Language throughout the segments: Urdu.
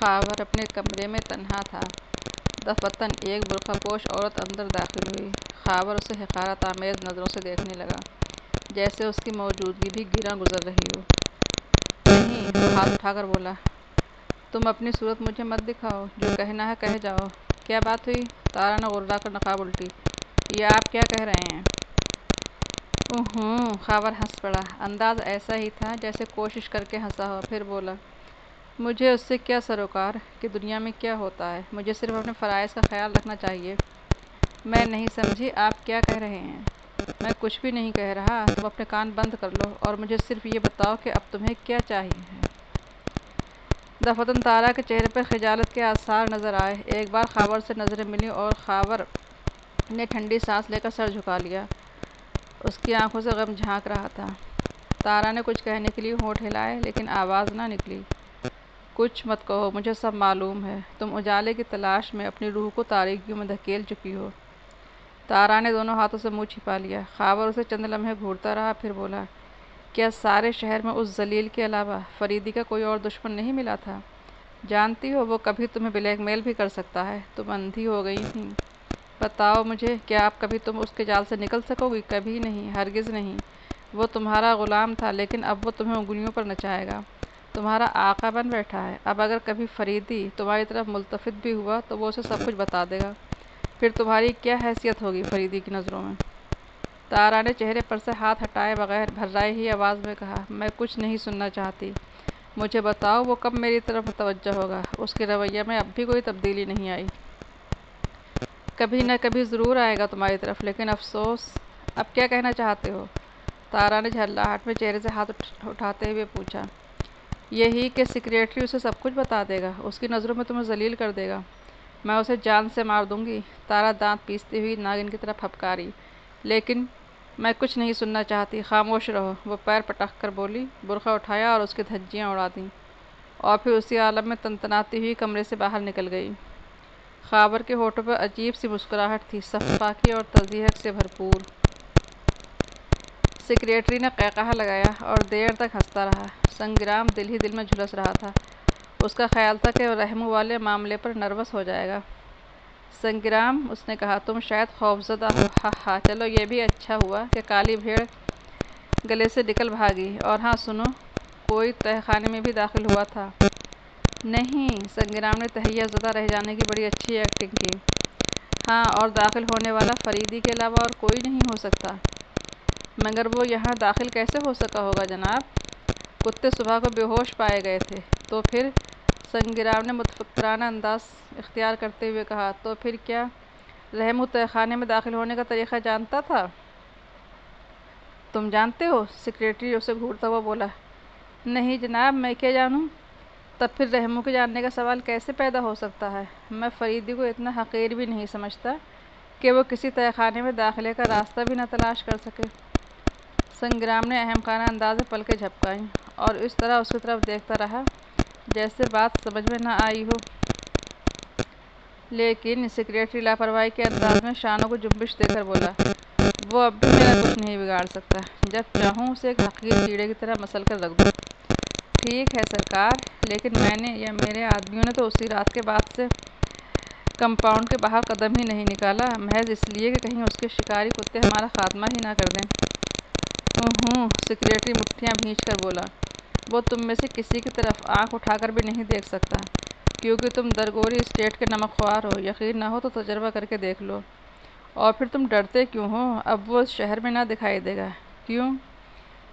خاور اپنے کمرے میں تنہا تھا۔ دفعتاً ایک برقع پوش عورت اندر داخل ہوئی۔ خاور اسے حقارت آمیز نظروں سے دیکھنے لگا، جیسے اس کی موجودگی بھی گراں گزر رہی ہو۔ نہیں، وہ ہاتھ اٹھا کر بولا، تم اپنی صورت مجھے مت دکھاؤ، جو کہنا ہے کہہ جاؤ۔ کیا بات ہوئی؟ تارا نے غرا کر نقاب الٹی۔ یہ آپ کیا کہہ رہے ہیں؟ خاور ہنس پڑا۔ انداز ایسا ہی تھا جیسے کوشش کر کے ہنسا ہو، پھر بولا، مجھے اس سے کیا سروکار کہ دنیا میں کیا ہوتا ہے، مجھے صرف اپنے فرائض کا خیال رکھنا چاہیے۔ میں نہیں سمجھی، آپ کیا کہہ رہے ہیں؟ میں کچھ بھی نہیں کہہ رہا، تم اپنے کان بند کر لو اور مجھے صرف یہ بتاؤ کہ اب تمہیں کیا چاہیے ہے۔ دفعتاً تارا کے چہرے پر خجالت کے آثار نظر آئے۔ ایک بار خاور سے نظریں ملیں اور خاور نے ٹھنڈی سانس لے کر سر جھکا لیا۔ اس کی آنکھوں سے غم جھانک رہا تھا۔ تارا نے کچھ کہنے کے لیے ہونٹ ہلائے، لیکن آواز نہ نکلی۔ کچھ مت کہو، مجھے سب معلوم ہے۔ تم اجالے کی تلاش میں اپنی روح کو تاریکیوں میں دھکیل چکی ہو۔ تارا نے دونوں ہاتھوں سے منہ چھپا لیا۔ خاور اسے چند لمحے گھورتا رہا، پھر بولا، کیا سارے شہر میں اس ذلیل کے علاوہ فریدی کا کوئی اور دشمن نہیں ملا تھا؟ جانتی ہو وہ کبھی تمہیں بلیک میل بھی کر سکتا ہے۔ تم اندھی ہو گئی تھی۔ بتاؤ مجھے، کیا اب کبھی تم اس کے جال سے نکل سکو گی؟ کبھی نہیں، ہرگز نہیں۔ وہ تمہارا غلام تھا، لیکن اب وہ تمہیں انگلیوں پر نچائے گا، تمہارا آقا بن بیٹھا ہے۔ اب اگر کبھی فریدی تمہاری طرف ملتفت بھی ہوا تو وہ اسے سب کچھ بتا دے گا، پھر تمہاری کیا حیثیت ہوگی فریدی کی نظروں میں؟ تارا نے چہرے پر سے ہاتھ ہٹائے بغیر بھرائے ہی آواز میں کہا، میں کچھ نہیں سننا چاہتی۔ مجھے بتاؤ وہ کب میری طرف متوجہ ہوگا؟ اس کے رویے میں اب بھی کوئی تبدیلی نہیں آئی۔ کبھی نہ کبھی ضرور آئے گا تمہاری طرف، لیکن افسوس۔ اب کیا کہنا چاہتے ہو؟ تارا نے جھللاہٹ میں چہرے سے ہاتھ اٹھاتے ہوئے پوچھا۔ یہی کہ سیکریٹری اسے سب کچھ بتا دے گا، اس کی نظروں میں تمہیں ذلیل کر دے گا۔ میں اسے جان سے مار دوں گی۔ تارا دانت پیستی ہوئی ناگن کی طرح پھپکاری۔ لیکن میں کچھ نہیں سننا چاہتی، خاموش رہو۔ وہ پیر پٹک کر بولی، برقع اٹھایا اور اس کی دھجیاں اڑا دیں، اور پھر اسی عالم میں تنتناتی ہوئی کمرے سے باہر نکل گئی۔ خاور کے ہونٹوں پر عجیب سی مسکراہٹ تھی، سفاکی اور تضحیک سے بھرپور۔ سیکریٹری نے قہقہہ لگایا اور دیر تک ہنستا رہا۔ سنگرام دل ہی دل میں جھلس رہا تھا۔ اس کا خیال تھا کہ وہ رحمو والے معاملے پر نروس ہو جائے گا۔ سنگرام، اس نے کہا، تم شاید خوفزدہ ہو۔ ہا، چلو یہ بھی اچھا ہوا کہ کالی بھیڑ گلے سے نکل بھاگی۔ اور ہاں سنو، کوئی تہہ خانے میں بھی داخل ہوا تھا؟ نہیں، سنگرام نے تہیہ زدہ رہ جانے کی بڑی اچھی ایکٹنگ کی۔ ہاں، اور داخل ہونے والا فریدی کے علاوہ اور کوئی نہیں ہو سکتا۔ مگر وہ یہاں داخل کیسے ہو سکا ہوگا جناب؟ کتے صبح کو بے ہوش پائے گئے تھے۔ تو پھر؟ سنگرام نے متفکرانہ انداز اختیار کرتے ہوئے کہا، تو پھر کیا رحمو تہہ خانے میں داخل ہونے کا طریقہ جانتا تھا؟ تم جانتے ہو؟ سیکریٹری اسے گھورتا ہوا بولا۔ نہیں جناب، میں کیا جانوں؟ تب پھر رحمو کے جاننے کا سوال کیسے پیدا ہو سکتا ہے؟ میں فریدی کو اتنا حقیر بھی نہیں سمجھتا کہ وہ کسی تہہ خانے میں داخلے کا راستہ بھی نہ تلاش کر سکے۔ سنگرام نے اہم خانہ انداز میں پلکیں جھپکائیں اور اس طرح اس کی طرف دیکھتا رہا جیسے بات سمجھ میں نہ آئی ہو۔ لیکن سیکریٹری لاپرواہی کے انداز میں شانوں کو جنبش دے کر بولا، وہ اب بھی میرا کچھ نہیں بگاڑ سکتا۔ جب چاہوں اسے ایک حقیر کیڑے کی طرح مسل کر رکھ دوں۔ ٹھیک ہے سرکار، لیکن میں نے یا میرے آدمیوں نے تو اسی رات کے بعد سے کمپاؤنڈ کے باہر قدم ہی نہیں نکالا، محض اس لیے کہ کہیں اس کے شکاری کتے ہمارا خاتمہ ہی نہ کر دیں۔ سیکریٹری مٹھیاں بھینچ کر بولا، وہ تم میں سے کسی کی طرف آنکھ اٹھا کر بھی نہیں دیکھ سکتا، کیونکہ تم درگوری اسٹیٹ کے نمک خوار ہو۔ یقین نہ ہو تو تجربہ کر کے دیکھ لو۔ اور پھر تم ڈرتے کیوں ہو؟ اب وہ اس شہر میں نہ دکھائی دے گا۔ کیوں؟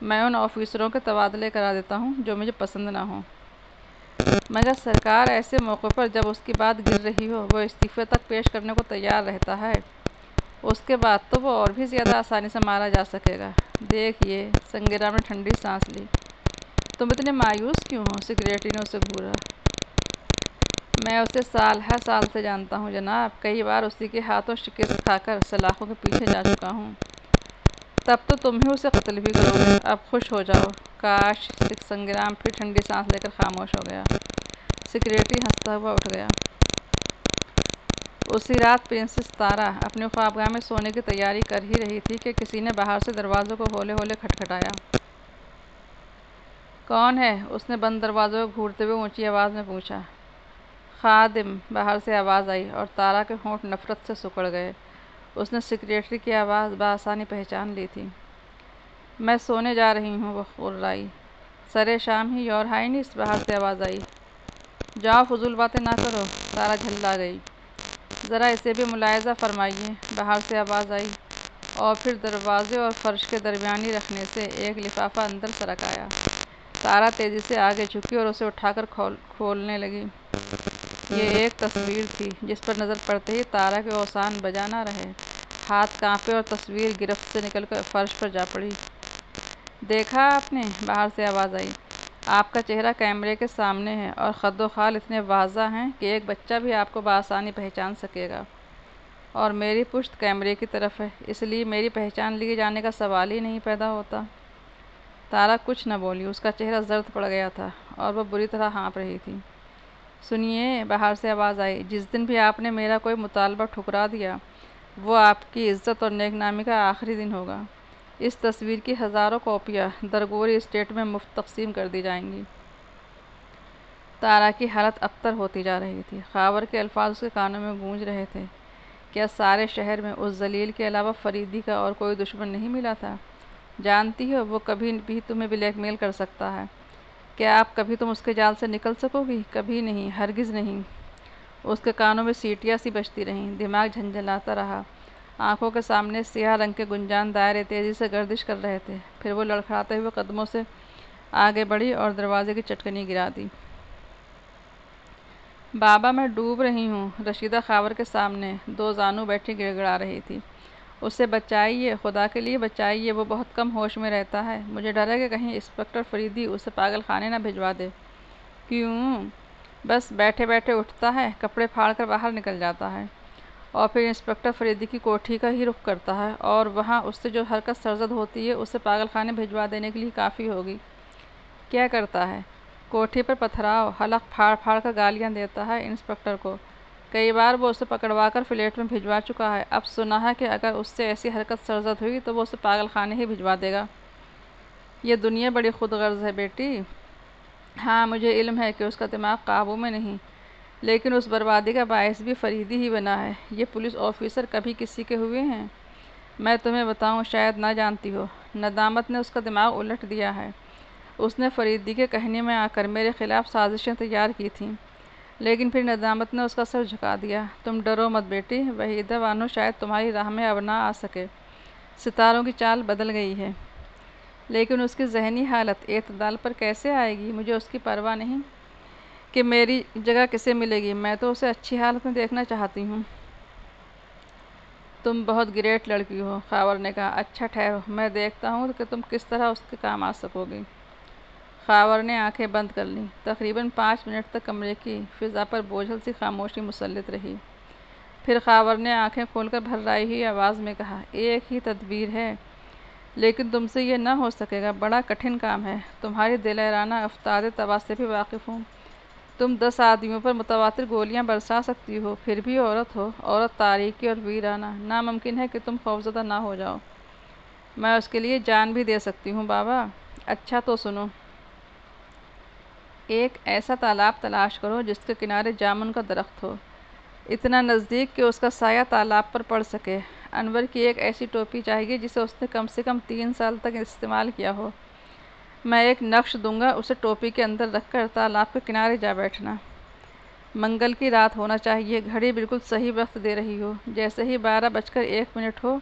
میں ان آفیسروں کے تبادلے کرا دیتا ہوں جو مجھے پسند نہ ہوں۔ مگر سرکار، ایسے موقع پر جب اس کی بات گر رہی ہو، وہ استعفے تک پیش کرنے کو تیار رہتا ہے۔ اس کے بعد تو وہ اور بھی زیادہ آسانی سے مارا جا سکے گا۔ دیکھیے، سنگرام نے ٹھنڈی سانس لی، تم اتنے مایوس کیوں ہو؟ سیکریٹری نے اسے گھورا۔ میں اسے سال ہر سال سے جانتا ہوں جناب، کئی بار اسی کے ہاتھوں شکست کھا کر سلاخوں کے پیچھے جا چکا ہوں۔ تب تو تم ہی اسے قتل بھی کرو گے۔ اب خوش ہو جاؤ۔ کاش! سنگرام پھر ٹھنڈی سانس لے کر خاموش ہو گیا۔ سیکریٹری ہنستا ہوا اٹھ گیا۔ اسی رات پرنسس تارا اپنی خوابگاہ میں سونے کی تیاری کر ہی رہی تھی کہ کسی نے باہر سے دروازے کو ہولے ہولے کھٹکھٹایا۔ کون ہے؟ اس نے بند دروازے کو گھورتے ہوئے اونچی آواز میں پوچھا۔ خادم، باہر سے آواز آئی اور تارا کے ہونٹ نفرت سے سکڑ گئے۔ اس نے سیکریٹری کی آواز بآسانی پہچان لی تھی۔ میں سونے جا رہی ہوں، وہ غرائی۔ سرے شام ہی یور ہائنس، باہر سے آواز آئی۔ جاؤ، فضول باتیں نہ کرو، تارا جھلا گئی۔ ذرا اسے بھی ملاحظہ فرمائیے، باہر سے آواز آئی، اور پھر دروازے اور فرش کے درمیانی رکھنے سے ایک لفافہ اندر سرک آیا۔ تارا تیزی سے آگے جھکی اور اسے اٹھا کر کھولنے لگی۔ یہ ایک تصویر تھی جس پر نظر پڑتے ہی تارا کے اوسان بجا نہ رہے۔ ہاتھ کانپے اور تصویر گرفت سے نکل کر فرش پر جا پڑی۔ دیکھا آپ نے، باہر سے آواز آئی، آپ کا چہرہ کیمرے کے سامنے ہے اور خد و خال اتنے واضح ہیں کہ ایک بچہ بھی آپ کو بآسانی پہچان سکے گا، اور میری پشت کیمرے کی طرف ہے، اس لیے میری پہچان لیے جانے کا سوال ہی نہیں پیدا ہوتا۔ تارا کچھ نہ بولی، اس کا چہرہ زرد پڑ گیا تھا اور وہ بری طرح ہانپ رہی تھی۔ سنیے، باہر سے آواز آئی، جس دن بھی آپ نے میرا کوئی مطالبہ ٹھکرا دیا، وہ آپ کی عزت اور نیک نامی کا آخری دن ہوگا۔ اس تصویر کی ہزاروں کاپیاں درگوری اسٹیٹ میں مفت تقسیم کر دی جائیں گی۔ تارا کی حالت ابتر ہوتی جا رہی تھی۔ خاور کے الفاظ اس کے کانوں میں گونج رہے تھے۔ کیا سارے شہر میں اس ذلیل کے علاوہ فریدی کا اور کوئی دشمن نہیں ملا تھا؟ جانتی ہو، وہ کبھی بھی تمہیں بلیک میل کر سکتا ہے۔ کیا آپ کبھی تم اس کے جال سے نکل سکو گی؟ کبھی نہیں، ہرگز نہیں۔ اس کے کانوں میں سیٹیاں سی بجتی رہیں، دماغ جھنجھلاتا رہا۔ آنکھوں کے سامنے سیاہ رنگ کے گنجان دائرے تیزی سے گردش کر رہے تھے۔ پھر وہ لڑکھڑاتے ہوئے قدموں سے آگے بڑھی اور دروازے کی چٹکنی گرا دی۔ بابا، میں ڈوب رہی ہوں، رشیدہ خاور کے سامنے دو زانو بیٹھی گڑ گڑا رہی تھی۔ اسے بچائیے، خدا کے لیے بچائیے، وہ بہت کم ہوش میں رہتا ہے۔ مجھے ڈر ہے کہ کہیں انسپکٹر فریدی اسے پاگل خانے نہ بھجوا دے۔ کیوں؟ بس بیٹھے بیٹھے اٹھتا ہے، کپڑے پھاڑ کر باہر نکل جاتا ہے، اور پھر انسپکٹر فریدی کی کوٹھی کا ہی رخ کرتا ہے، اور وہاں اس سے جو حرکت سرزد ہوتی ہے اسے پاگل خانے بھجوا دینے کے لیے کافی ہوگی۔ کیا کرتا ہے؟ کوٹھی پر پتھراؤ، حلق پھاڑ پھاڑ کر گالیاں دیتا ہے انسپکٹر کو۔ کئی بار وہ اسے پکڑوا کر فلیٹ میں بھجوا چکا ہے۔ اب سنا ہے کہ اگر اس سے ایسی حرکت سرزد ہوئی تو وہ اسے پاگل خانے ہی بھجوا دے گا۔ یہ دنیا بڑی خود غرض ہے بیٹی۔ ہاں، مجھے علم ہے کہ اس کا دماغ قابو میں نہیں، لیکن اس بربادی کا باعث بھی فریدی ہی بنا ہے۔ یہ پولیس آفیسر کبھی کسی کے ہوئے ہیں؟ میں تمہیں بتاؤں، شاید نہ جانتی ہو، ندامت نے اس کا دماغ الٹ دیا ہے۔ اس نے فریدی کے کہنے میں آ کر میرے خلاف سازشیں تیار کی تھیں، لیکن پھر ندامت نے اس کا سر جھکا دیا۔ تم ڈرو مت بیٹی، وحیدہ بانو شاید تمہاری راہ میں اب نہ آ سکے۔ ستاروں کی چال بدل گئی ہے، لیکن اس کی ذہنی حالت اعتدال پر کیسے آئے گی؟ مجھے اس کی پرواہ نہیں کہ میری جگہ کسے ملے گی، میں تو اسے اچھی حالت میں دیکھنا چاہتی ہوں۔ تم بہت گریٹ لڑکی ہو، خاور نے کہا۔ اچھا ٹھہرو، میں دیکھتا ہوں کہ تم کس طرح اس کے کام آ سکو گی۔ خاور نے آنکھیں بند کر لیں۔ تقریباً 5 منٹ تک کمرے کی فضا پر بوجھل سی خاموشی مسلط رہی۔ پھر خاور نے آنکھیں کھول کر بھررائی ہوئی آواز میں کہا، ایک ہی تدبیر ہے، لیکن تم سے یہ نہ ہو سکے گا، بڑا کٹھن کام ہے۔ تمہاری دلیرانہ افتادِ طبع سے بھی واقف ہوں۔ تم 10 آدمیوں پر متواتر گولیاں برسا سکتی ہو، پھر بھی عورت ہو، عورت تاریکی اور ویرانہ، ناممکن ہے کہ تم خوفزدہ نہ ہو جاؤ۔ میں اس کے لیے جان بھی دے سکتی ہوں بابا۔ اچھا تو سنو۔ ایک ایسا تالاب تلاش کرو جس کے کنارے جامن کا درخت ہو، اتنا نزدیک کہ اس کا سایہ تالاب پر پڑ سکے۔ انور کی ایک ایسی ٹوپی چاہیے جسے اس نے کم سے کم 3 سال تک استعمال کیا ہو۔ میں ایک نقش دوں گا، اسے ٹوپی کے اندر رکھ کر تالاب کے کنارے جا بیٹھنا۔ منگل کی رات ہونا چاہیے، گھڑی بالکل صحیح وقت دے رہی ہو، جیسے ہی 12:01 ہو،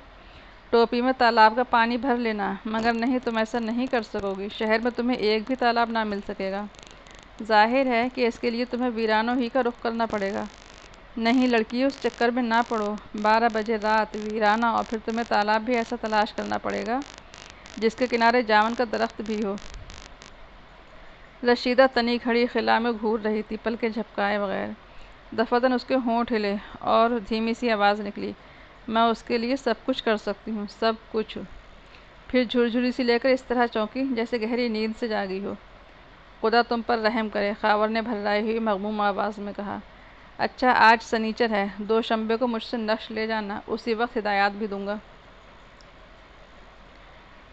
ٹوپی میں تالاب کا پانی بھر لینا، مگر نہیں، تم ایسا نہیں کر سکو گی، شہر میں تمہیں ایک بھی تالاب نہ مل سکے گا۔ ظاہر ہے کہ اس کے لیے تمہیں ویرانوں ہی کا رخ کرنا پڑے گا۔ نہیں لڑکی، اس چکر میں نہ پڑو، 12 بجے رات، ویرانہ، اور پھر تمہیں تالاب بھی ایسا تلاش کرنا پڑے گا جس کے کنارے جامن کا درخت بھی ہو۔ رشیدہ تنی کھڑی خلا میں گھور رہی تھی، پلکیں جھپکائے بغیر۔ دفعتاً اس کے ہونٹ ہلے اور دھیمی سی آواز نکلی، میں اس کے لیے سب کچھ کر سکتی ہوں، سب کچھ۔ پھر جھرجھری سی لے کر اس طرح چونکی جیسے گہری نیند سے جاگی ہو۔ خدا تم پر رحم کرے، خاور نے بھررائی ہوئی مغموم آواز میں کہا۔ اچھا، آج سنیچر ہے، دوشنبے کو مجھ سے نقش لے جانا، اسی وقت ہدایات بھی دوں گا۔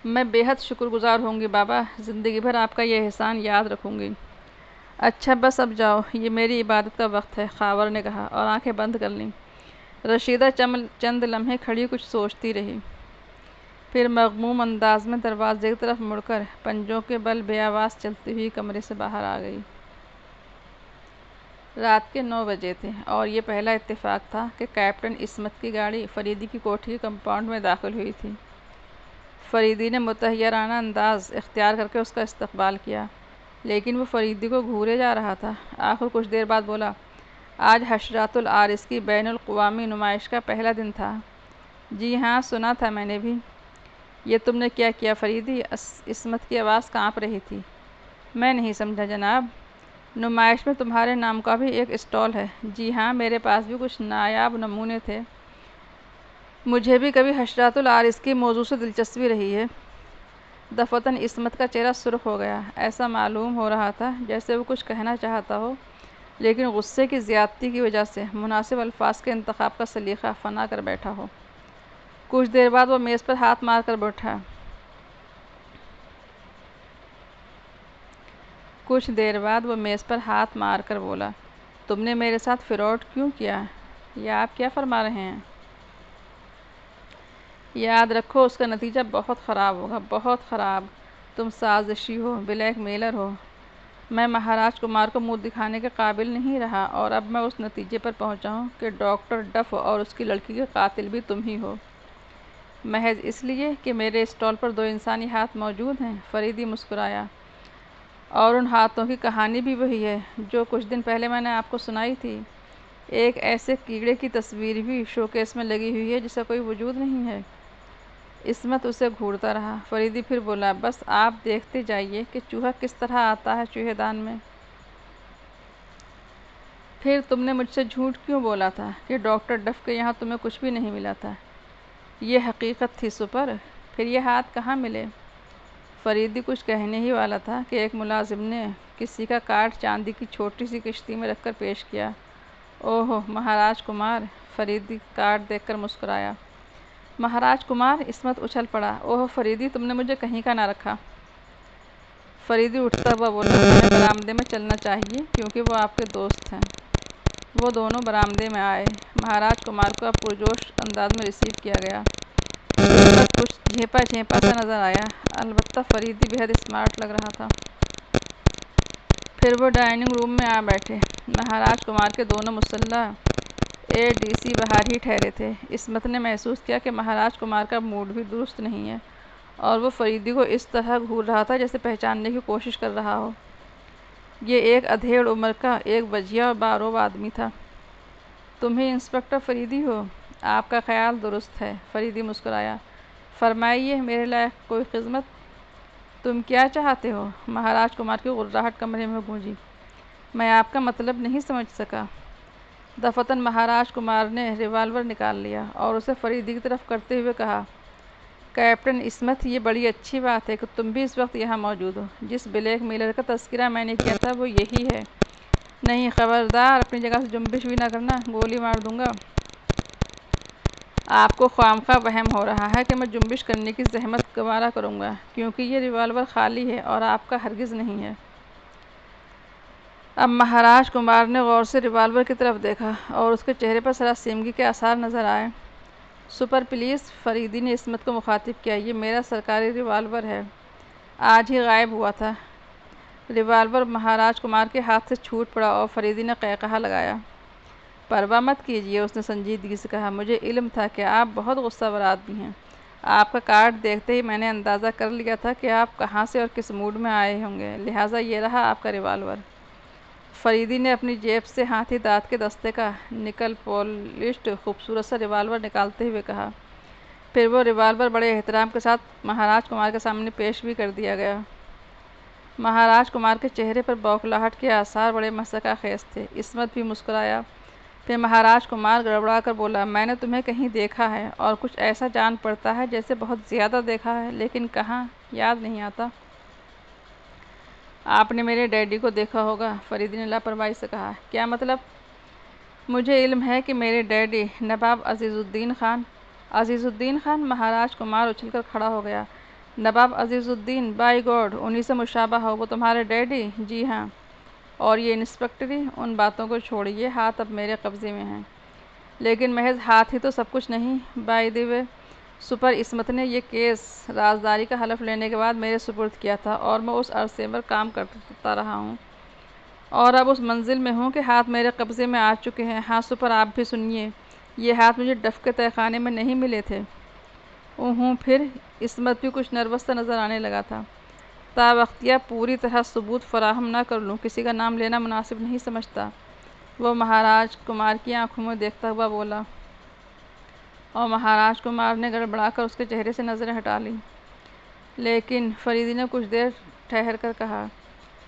میں بے حد شکر گزار ہوں گی بابا، زندگی بھر آپ کا یہ احسان یاد رکھوں گی۔ اچھا بس اب جاؤ، یہ میری عبادت کا وقت ہے، خاور نے کہا اور آنکھیں بند کر لیں۔ رشیدہ چند لمحے کھڑی کچھ سوچتی رہی، پھر مغموم انداز میں دروازے کی طرف مڑ کر پنجوں کے بل بے آواز چلتی ہوئی کمرے سے باہر آ گئی۔ رات کے 9 بجے تھے اور یہ پہلا اتفاق تھا کہ کیپٹن عصمت کی گاڑی فریدی کی کوٹھی کے کمپاؤنڈ میں داخل ہوئی تھی۔ فریدی نے متحیرانہ انداز اختیار کر کے اس کا استقبال کیا، لیکن وہ فریدی کو گھورے جا رہا تھا۔ آخر کچھ دیر بعد بولا، آج حشرات العارض کی بین الاقوامی نمائش کا پہلا دن تھا۔ جی ہاں، سنا تھا میں نے بھی۔ یہ تم نے کیا کیا فریدی؟ عصمت کی آواز کانپ رہی تھی۔ میں نہیں سمجھا جناب۔ نمائش میں تمہارے نام کا بھی ایک اسٹال ہے؟ جی ہاں، میرے پاس بھی کچھ نایاب نمونے تھے۔ مجھے بھی کبھی حشرات العارض کی موضوع سے دلچسپی رہی ہے۔ دفعتاً عصمت کا چہرہ سرخ ہو گیا۔ ایسا معلوم ہو رہا تھا جیسے وہ کچھ کہنا چاہتا ہو، لیکن غصے کی زیادتی کی وجہ سے مناسب الفاظ کے انتخاب کا سلیقہ فنا کر بیٹھا ہو۔ کچھ دیر بعد وہ میز پر ہاتھ مار کر بیٹھا۔ بولا، تم نے میرے ساتھ فراڈ کیوں کیا؟ یہ آپ کیا فرما رہے ہیں؟ یاد رکھو، اس کا نتیجہ بہت خراب ہوگا، بہت خراب۔ تم سازشی ہو، بلیک میلر ہو۔ میں مہاراج کمار کو منہ دکھانے کے قابل نہیں رہا اور اب میں اس نتیجے پر پہنچا ہوں کہ ڈاکٹر ڈف اور اس کی لڑکی کے قاتل بھی تم ہی ہو، محض اس لیے کہ میرے اسٹال پر 2 انسانی ہاتھ موجود ہیں۔ فریدی مسکرایا، اور ان ہاتھوں کی کہانی بھی وہی ہے جو کچھ دن پہلے میں نے آپ کو سنائی تھی۔ ایک ایسے کیڑے کی تصویر بھی شوکیس میں لگی ہوئی ہے جس کا کوئی وجود نہیں ہے۔ عصمت اسے گھورتا رہا۔ فریدی پھر بولا، بس آپ دیکھتے جائیے کہ چوہا کس طرح آتا ہے چوہے دان میں۔ پھر تم نے مجھ سے جھوٹ کیوں بولا تھا کہ ڈاکٹر ڈف کے یہاں تمہیں کچھ بھی نہیں ملا تھا؟ یہ حقیقت تھی سپر۔ پھر یہ ہاتھ کہاں ملے؟ فریدی کچھ کہنے ہی والا تھا کہ ایک ملازم نے کسی کا کارڈ چاندی کی چھوٹی سی کشتی میں رکھ کر پیش کیا۔ اوہ مہاراج کمار! فریدی کارڈ دیکھ کر مسکرایا۔ مہاراج کمار! عصمت اچھل پڑا۔ اوہ فریدی، تم نے مجھے کہیں کا نہ رکھا۔ فریدی اٹھتا ہوا بولا، ہمیں برآمدے میں چلنا چاہیے کیونکہ وہ آپ کے دوست ہیں۔ وہ دونوں برآمدے میں آئے۔ مہاراج کمار کو اب پرجوش انداز میں ریسیو کیا گیا۔ عصمت کچھ جھیپا سا نظر آیا، البتہ فریدی بے حد اسمارٹ لگ رہا تھا۔ پھر وہ ڈائننگ روم میں آ بیٹھے۔ مہاراج کمار کے دونوں مسلح ADC باہر ہی ٹھہرے تھے۔ عصمت نے محسوس کیا کہ مہاراج کمار کا موڈ بھی درست نہیں ہے اور وہ فریدی کو اس طرح گھور رہا تھا جیسے پہچاننے کی کوشش کر رہا ہو۔ یہ ایک ادھیڑ عمر کا ایک وجیہہ اور باروب آدمی تھا۔ تم ہی انسپکٹر فریدی ہو؟ آپ کا خیال درست ہے، فریدی مسکرایا۔ فرمائیے، میرے لائق کوئی خدمت؟ تم کیا چاہتے ہو؟ مہاراج کمار کی غرغراہٹ کمرے میں گونجی۔ میں آپ کا مطلب نہیں سمجھ سکا۔ دفعتاً مہاراج کمار نے ریوالور نکال لیا اور اسے فریدی کی طرف کرتے ہوئے کہا، کیپٹن عصمت، یہ بڑی اچھی بات ہے کہ تم بھی اس وقت یہاں موجود ہو۔ جس بلیک میلر کا تذکرہ میں نے کیا تھا وہ یہی ہے۔ نہیں، خبردار اپنی جگہ سے جنبش بھی نہ کرنا، گولی مار دوں گا۔ آپ کو خواہ وہم ہو رہا ہے کہ میں جنبش کرنے کی زحمت گوارا کروں گا، کیونکہ یہ ریوالور خالی ہے اور آپ کا ہرگز نہیں ہے۔ اب مہاراج کمار نے غور سے ریوالور کی طرف دیکھا اور اس کے چہرے پر سراسیمگی کے آثار نظر آئے۔ سپر پلیز، فریدی نے عصمت کو مخاطب کیا، یہ میرا سرکاری ریوالور ہے، آج ہی غائب ہوا تھا۔ ریوالور مہاراج کمار کے ہاتھ سے چھوٹ پڑا اور فریدی نے قہقہہ لگایا۔ پرواہ مت کیجیے، اس نے سنجیدگی سے کہا، مجھے علم تھا کہ آپ بہت غصہ ور آدمی ہیں۔ آپ کا کارڈ دیکھتے ہی میں نے اندازہ کر لیا تھا کہ آپ کہاں سے اور کس موڈ میں آئے ہوں گے، لہٰذا یہ رہا آپ کا ریوالور۔ فریدی نے اپنی جیب سے ہاتھی دانت کے دستے کا نکل پالشڈ خوبصورت سا ریوالور نکالتے ہوئے کہا۔ پھر وہ ریوالور بڑے احترام کے ساتھ مہاراج کمار کے سامنے پیش بھی کر دیا گیا۔ مہاراج کمار کے چہرے پر بوکھلاہٹ کے آثار بڑے مسکہ خیز تھے۔ عصمت بھی مسکرایا۔ پھر مہاراج کمار گڑبڑا کر بولا، میں نے تمہیں کہیں دیکھا ہے اور کچھ ایسا جان پڑتا ہے جیسے بہت زیادہ دیکھا ہے، لیکن کہاں، یاد نہیں آتا۔ آپ نے میرے ڈیڈی کو دیکھا ہوگا، فریدی نے لاپرواہی سے کہا۔ کیا مطلب؟ مجھے علم ہے کہ میرے ڈیڈی نواب عزیز الدین خان۔ عزیز الدین خان؟ مہاراج کمار اچھل کر کھڑا ہو گیا۔ نواب عزیز الدین، بائی گاڈ، انہی سے مشابہ ہو وہ تمہارے ڈیڈی؟ جی ہاں۔ اور یہ انسپکٹری، ان باتوں کو چھوڑیے، ہاتھ اب میرے قبضے میں ہیں۔ لیکن محض ہاتھ ہی تو سب کچھ نہیں۔ بائی دی وے، سپر عصمت نے یہ کیس رازداری کا حلف لینے کے بعد میرے سپرد کیا تھا اور میں اس عرصے پر کام کرتا رہا ہوں، اور اب اس منزل میں ہوں کہ ہاتھ میرے قبضے میں آ چکے ہیں۔ ہاں سپر، آپ بھی سنیے، یہ ہاتھ مجھے ڈف کے تہہ خانے میں نہیں ملے تھے۔ پھر عصمت بھی کچھ نروس سا نظر آنے لگا تھا۔ تا وقتیہ پوری طرح ثبوت فراہم نہ کر لوں، کسی کا نام لینا مناسب نہیں سمجھتا، وہ مہاراج کمار کی آنکھوں میں دیکھتا ہوا بولا، اور مہاراج کمار نے گڑبڑا کر اس کے چہرے سے نظریں ہٹا لیں۔ لیکن فریدی نے کچھ دیر ٹھہر کر کہا،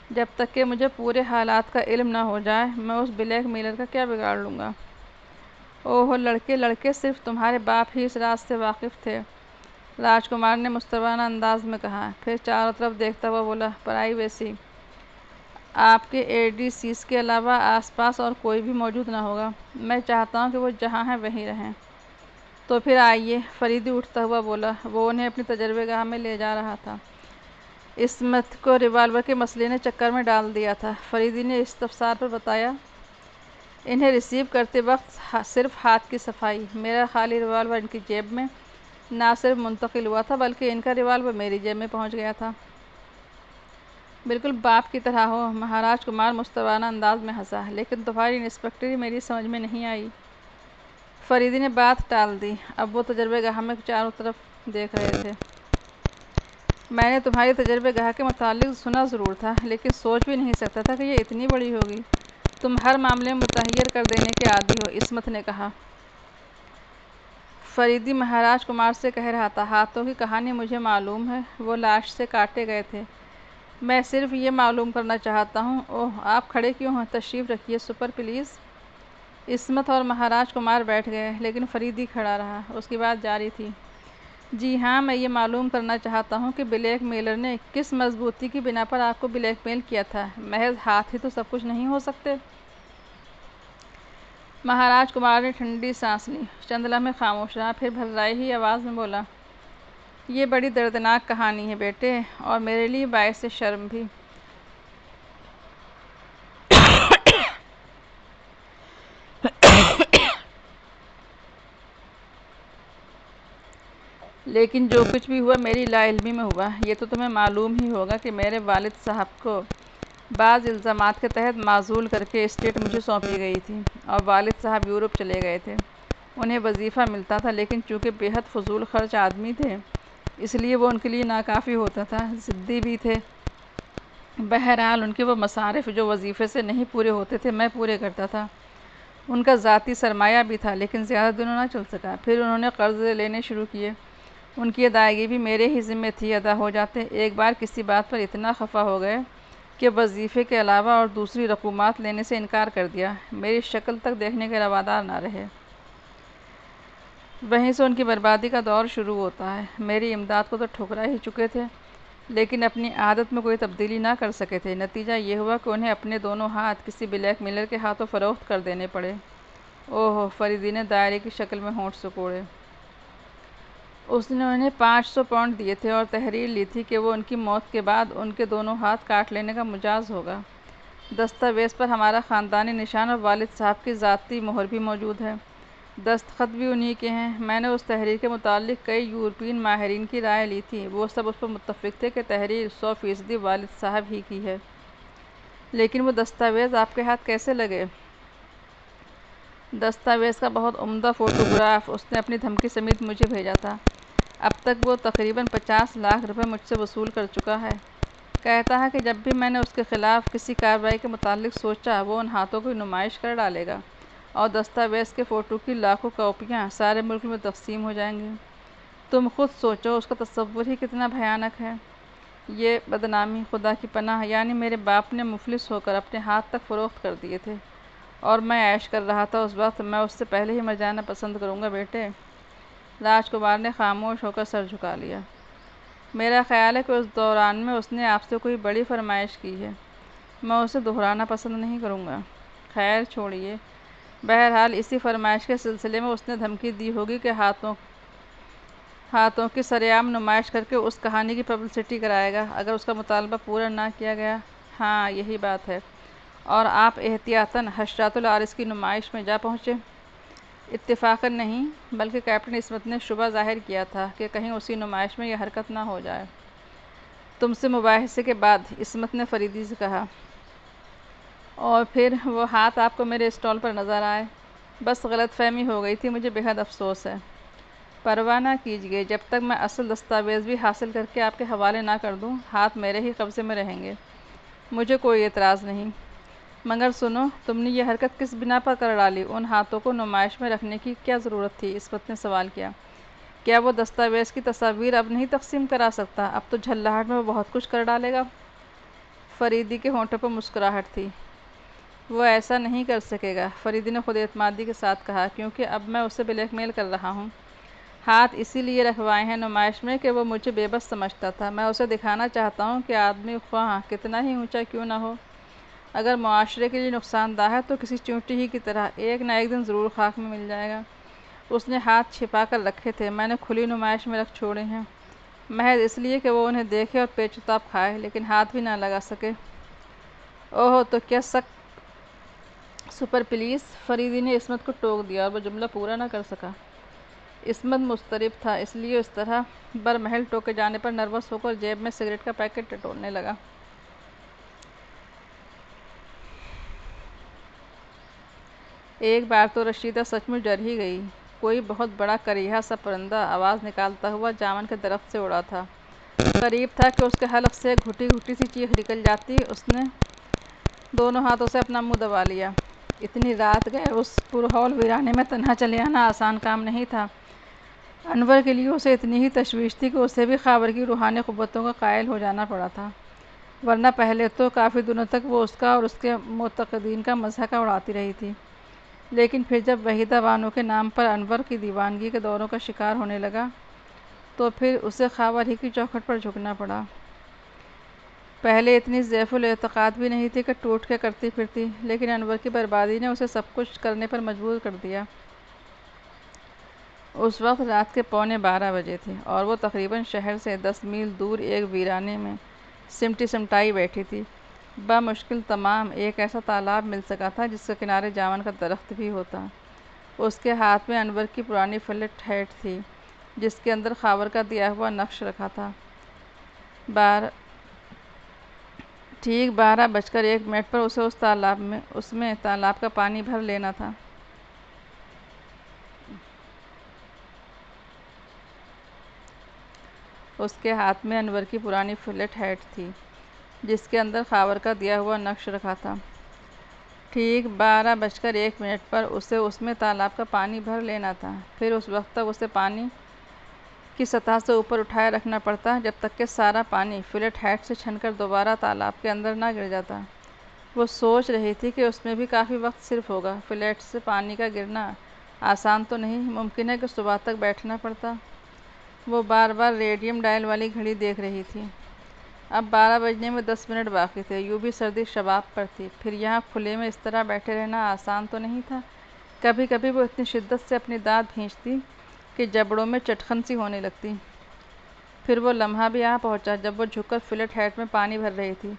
جب تک کہ مجھے پورے حالات کا علم نہ ہو جائے، میں اس بلیک میلر کا کیا بگاڑ لوں گا؟ اوہ لڑکے صرف تمہارے باپ ہی اس راز سے واقف تھے، راجکمار نے مستبانہ انداز میں کہا، پھر چاروں طرف دیکھتا ہوا بولا، پرائیویسی، آپ کے ADCs کے علاوہ آس پاس اور کوئی بھی موجود نہ ہوگا، میں چاہتا ہوں کہ وہ جہاں ہیں وہیں رہیں۔ تو پھر آئیے، فریدی اٹھتا ہوا بولا، وہ انہیں اپنی تجربے گاہ میں لے جا رہا تھا۔ عصمت کو ریوالور کے مسئلے نے چکر میں ڈال دیا تھا۔ فریدی نے استفسار پر بتایا، انہیں ریسیو کرتے وقت صرف ہاتھ کی صفائی، میرا خالی ریوالور ان کی جیب میں نہ صرف منتقل ہوا تھا بلکہ ان کا ریوالور میری جیب میں پہنچ گیا تھا۔ بالکل باپ کی طرح ہو، مہاراج کمار مستبانہ انداز میں ہنسا، لیکن تمہاری انسپکٹری میری سمجھ میں نہیں آئی۔ فریدی نے بات ٹال دی، اب وہ تجربے گاہ میں چاروں طرف دیکھ رہے تھے۔ میں نے تمہاری تجربے گاہ کے متعلق سنا ضرور تھا، لیکن سوچ بھی نہیں سکتا تھا کہ یہ اتنی بڑی ہوگی۔ تم ہر معاملے میں متحیر کر دینے کے عادی ہو، عصمت نے کہا۔ فریدی مہاراج کمار سے کہہ رہا تھا، ہاتھوں کی کہانی مجھے معلوم ہے، وہ لاش سے کاٹے گئے تھے، میں صرف یہ معلوم کرنا چاہتا ہوں۔ اوہ، آپ کھڑے کیوں ہیں؟ تشریف رکھیے سپر پلیز۔ عصمت اور مہاراج کمار بیٹھ گئے، لیکن فریدی کھڑا رہا۔ اس کی بات جاری تھی، جی ہاں، میں یہ معلوم کرنا چاہتا ہوں کہ بلیک میلر نے کس مضبوطی کی بنا پر آپ کو بلیک میل کیا تھا، محض ہاتھ ہی تو سب کچھ نہیں ہو سکتے۔ مہاراج کمار نے ٹھنڈی سانس لی، چند لمحے خاموش رہا، پھر بھررائی ہوئی آواز میں بولا، یہ بڑی دردناک کہانی ہے بیٹے، اور میرے لیے باعث شرم بھی۔ لیکن جو کچھ بھی ہوا میری لا علمی میں ہوا۔ یہ تو تمہیں معلوم ہی ہوگا کہ میرے والد صاحب کو بعض الزامات کے تحت معزول کر کے اسٹیٹ مجھے سونپی گئی تھی، اور والد صاحب یورپ چلے گئے تھے۔ انہیں وظیفہ ملتا تھا، لیکن چونکہ بے حد فضول خرچ آدمی تھے، اس لیے وہ ان کے لیے ناکافی ہوتا تھا، ضدی بھی تھے۔ بہرحال ان کے وہ مصارف جو وظیفے سے نہیں پورے ہوتے تھے، میں پورے کرتا تھا۔ ان کا ذاتی سرمایہ بھی تھا، لیکن زیادہ دنوں نہ چل سکا۔ پھر انہوں نے قرضے لینے شروع کیے، ان کی ادائیگی بھی میرے ہی ذمہ تھی، ادا ہو جاتے۔ ایک بار کسی بات پر اتنا خفا ہو گئے کہ وظیفے کے علاوہ اور دوسری رقومات لینے سے انکار کر دیا، میری شکل تک دیکھنے کے روادار نہ رہے۔ وہیں سے ان کی بربادی کا دور شروع ہوتا ہے۔ میری امداد کو تو ٹھکرا ہی چکے تھے، لیکن اپنی عادت میں کوئی تبدیلی نہ کر سکے تھے۔ نتیجہ یہ ہوا کہ انہیں اپنے دونوں ہاتھ کسی بلیک میلر کے ہاتھوں فروخت کر دینے پڑے۔ اوہ، فریدی نے دائرے کی شکل میں ہونٹ سکوڑے۔ اس نے انہیں 500 پاؤنڈ دیے تھے اور تحریر لی تھی کہ وہ ان کی موت کے بعد ان کے دونوں ہاتھ کاٹ لینے کا مجاز ہوگا۔ دستاویز پر ہمارا خاندانی نشان اور والد صاحب کی ذاتی مہر بھی موجود ہے، دستخط بھی انہی کے ہیں۔ میں نے اس تحریر کے متعلق کئی یورپین ماہرین کی رائے لی تھی، وہ سب اس پر متفق تھے کہ تحریر 100% والد صاحب ہی کی ہے۔ لیکن وہ دستاویز آپ کے ہاتھ کیسے لگے؟ دستاویز کا بہت عمدہ فوٹوگراف اس نے اپنی دھمکی سمیت مجھے بھیجا تھا۔ اب تک وہ تقریباً 50 لاکھ روپے مجھ سے وصول کر چکا ہے۔ کہتا ہے کہ جب بھی میں نے اس کے خلاف کسی کارروائی کے متعلق سوچا، وہ ان ہاتھوں کی نمائش کر ڈالے گا، اور دستاویز کے فوٹو کی لاکھوں کاپیاں سارے ملک میں تقسیم ہو جائیں گی۔ تم خود سوچو، اس کا تصور ہی کتنا بھیانک ہے۔ یہ بدنامی، خدا کی پناہ، یعنی میرے باپ نے مفلس ہو کر اپنے ہاتھ تک فروخت کر دیے تھے، اور میں عیش کر رہا تھا اس وقت۔ میں اس سے پہلے ہی مر جانا پسند کروں گا بیٹے۔ راجکمار نے خاموش ہو کر سر جھکا لیا۔ میرا خیال ہے کہ اس دوران میں اس نے آپ سے کوئی بڑی فرمائش کی ہے، میں اسے دہرانا پسند نہیں کروں گا۔ خیر چھوڑیے، بہرحال اسی فرمائش کے سلسلے میں اس نے دھمکی دی ہوگی کہ ہاتھوں کی سرعام نمائش کر کے اس کہانی کی پبلسٹی کرائے گا اگر اس کا مطالبہ پورا نہ کیا گیا۔ ہاں، یہی بات ہے۔ اور آپ احتیاطاً حشرات العارض کی نمائش میں جا پہنچے۔ اتفاقاً نہیں، بلکہ کیپٹن عصمت نے شبہ ظاہر کیا تھا کہ کہیں اسی نمائش میں یہ حرکت نہ ہو جائے۔ تم سے مباحثے کے بعد عصمت نے فریدی سے کہا، اور پھر وہ ہاتھ آپ کو میرے اسٹال پر نظر آئے۔ بس غلط فہمی ہو گئی تھی، مجھے بہت افسوس ہے۔ پرواہ نہ کیجیے، جب تک میں اصل دستاویز بھی حاصل کر کے آپ کے حوالے نہ کر دوں، ہاتھ میرے ہی قبضے میں رہیں گے۔ مجھے کوئی اعتراض نہیں، مگر سنو، تم نے یہ حرکت کس بنا پر کر ڈالی؟ ان ہاتھوں کو نمائش میں رکھنے کی کیا ضرورت تھی؟ عصمت نے سوال کیا۔ کیا وہ دستاویز کی تصاویر اب نہیں تقسیم کرا سکتا؟ اب تو جھلاہٹ میں وہ بہت کچھ کر ڈالے گا۔ فریدی کے ہونٹوں پر مسکراہٹ تھی۔ وہ ایسا نہیں کر سکے گا، فریدی نے خود اعتمادی کے ساتھ کہا، کیونکہ اب میں اسے بلیک میل کر رہا ہوں۔ ہاتھ اسی لیے رکھوائے ہیں نمائش میں کہ وہ مجھے بے بس سمجھتا تھا۔ میں اسے دکھانا چاہتا ہوں کہ آدمی خواہ کتنا ہی اونچا کیوں نہ ہو، اگر معاشرے کے لیے نقصان دہ ہے تو کسی چیونٹی ہی کی طرح ایک نہ ایک دن ضرور خاک میں مل جائے گا۔ اس نے ہاتھ چھپا کر رکھے تھے، میں نے کھلی نمائش میں رکھ چھوڑے ہیں، محض اس لیے کہ وہ انہیں دیکھے اور پیچ و تاب کھائے، لیکن ہاتھ بھی نہ لگا سکے۔ اوہ، تو کیا سخت سپر پلیس! فریدی نے عصمت کو ٹوک دیا اور وہ جملہ پورا نہ کر سکا۔ عصمت مضطرب تھا، اس لیے اس طرح برمحل ٹوکے جانے پر نروس ہو کر جیب میں سگریٹ کا پیکٹ ٹٹولنے لگا۔ ایک بار تو رشیدہ سچ مچ ڈر ہی گئی۔ کوئی بہت بڑا کریہا سا پرندہ آواز نکالتا ہوا جامن کے درخت سے اڑا تھا۔ قریب تھا کہ اس کے حلق سے ایک گھٹی گھٹی سی چیخ نکل جاتی۔ اس نے دونوں ہاتھوں سے اپنا منہ دبا لیا۔ اتنی رات گئے اس پرہول ویرانے میں تنہا چلے آنا آسان کام نہیں تھا۔ انور کے لیے اسے اتنی ہی تشویش تھی کہ اسے بھی خاور کی روحانی قوتوں کا قائل ہو جانا پڑا تھا، ورنہ پہلے تو کافی دنوں تک وہ اس کا اور اس کے معتقدین کا مضحکہ اڑاتی رہی تھی، لیکن پھر جب وحیدہ بانو کے نام پر انور کی دیوانگی کے دوروں کا شکار ہونے لگا تو پھر اسے خاور ہی کی چوکھٹ پر جھکنا پڑا۔ پہلے اتنی ضعیف الاعتقاد بھی نہیں تھی کہ ٹوٹ کے کرتی پھرتی، لیکن انور کی بربادی نے اسے سب کچھ کرنے پر مجبور کر دیا۔ اس وقت رات کے 11:15 بجے تھے اور وہ تقریباً شہر سے 10 میل دور ایک ویرانے میں سمٹی سمٹائی بیٹھی تھی۔ بمشکل تمام ایک ایسا تالاب مل سکا تھا جس کے کنارے جامن کا درخت بھی ہوتا۔ اس کے ہاتھ میں انور کی پرانی فلٹ ہیٹ تھی جس کے اندر خاور کا دیا ہوا نقش رکھا تھا۔ ٹھیک 12:01 پر اسے اس میں تالاب کا پانی بھر لینا تھا۔ اس کے ہاتھ میں انور کی پرانی فلٹ ہیٹ تھی جس کے اندر خاور کا دیا ہوا نقش رکھا تھا۔ ٹھیک 12:01 پر اسے اس میں تالاب کا پانی بھر لینا تھا۔ پھر اس وقت تک اسے پانی کی سطح سے اوپر اٹھائے رکھنا پڑتا جب تک کہ سارا پانی فلٹ ہیٹ سے چھن کر دوبارہ تالاب کے اندر نہ گر جاتا۔ وہ سوچ رہی تھی کہ اس میں بھی کافی وقت صرف ہوگا۔ فلٹ سے پانی کا گرنا آسان تو نہیں، ممکن ہے کہ صبح تک بیٹھنا پڑتا۔ وہ بار بار ریڈیم ڈائل والی گھڑی دیکھ رہی تھی۔ اب 12 بجنے میں 10 منٹ باقی تھے۔ یوں بھی سردی شباب پر تھی، پھر یہاں کھلے میں اس طرح بیٹھے رہنا آسان تو نہیں تھا۔ کبھی کبھی وہ اتنی شدت سے اپنی دانت بھینچتی کہ جبڑوں میں چٹخن سی ہونے لگتی۔ پھر وہ لمحہ بھی آ پہنچا جب وہ جھک کر فلٹ ہیٹ میں پانی بھر رہی تھی۔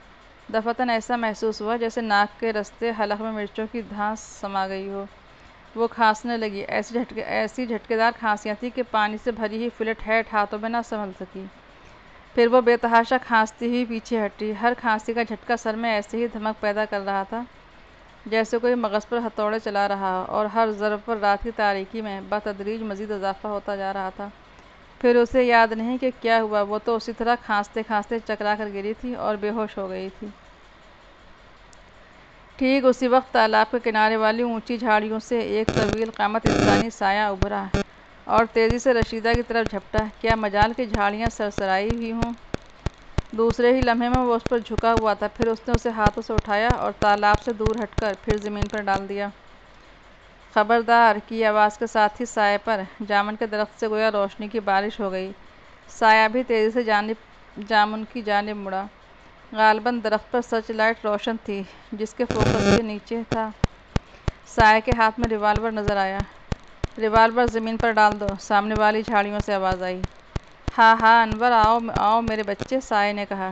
دفعتاً ایسا محسوس ہوا جیسے ناک کے رستے حلق میں مرچوں کی دھانس سما گئی ہو۔ وہ کھانسنے لگی۔ ایسی جھٹکے دار کھانسیاں تھیں کہ پانی سے بھری ہوئی فلٹ ہیٹ ہاتھوں میں نہ سنبھل سکی۔ پھر وہ بے تحاشا کھانستی ہوئی پیچھے ہٹی۔ ہر کھانسی کا جھٹکا سر میں ایسے ہی دھمک پیدا کر رہا تھا جیسے کوئی مغز پر ہتھوڑے چلا رہا ہو، اور ہر ضرب پر رات کی تاریکی میں بتدریج مزید اضافہ ہوتا جا رہا تھا۔ پھر اسے یاد نہیں کہ کیا ہوا، وہ تو اسی طرح کھانستے کھانستے چکرا کر گری تھی اور بے ہوش ہو گئی تھی۔ ٹھیک اسی وقت تالاب کے کنارے والی اونچی جھاڑیوں سے ایک طویل قامت انسانی سایہ ابھرا اور تیزی سے رشیدہ کی طرف جھپٹا۔ کیا مجال کہ جھاڑیاں سرسرائی ہوئی ہوں! دوسرے ہی لمحے میں وہ اس پر جھکا ہوا تھا۔ پھر اس نے اسے ہاتھوں سے اٹھایا اور تالاب سے دور ہٹ کر پھر زمین پر ڈال دیا۔ خبردار! کی آواز کے ساتھ ہی سائے پر جامن کے درخت سے گویا روشنی کی بارش ہو گئی۔ سایہ بھی تیزی سے جامن کی جانب مڑا۔ غالباً درخت پر سرچ لائٹ روشن تھی جس کے فوکس کے نیچے تھا۔ سائے کے ہاتھ میں ریوالور نظر آیا۔ ریوالور زمین پر ڈال دو، سامنے والی جھاڑیوں سے آواز آئی۔ ہاں ہاں انور، آؤ آؤ میرے بچے، سائے نے کہا۔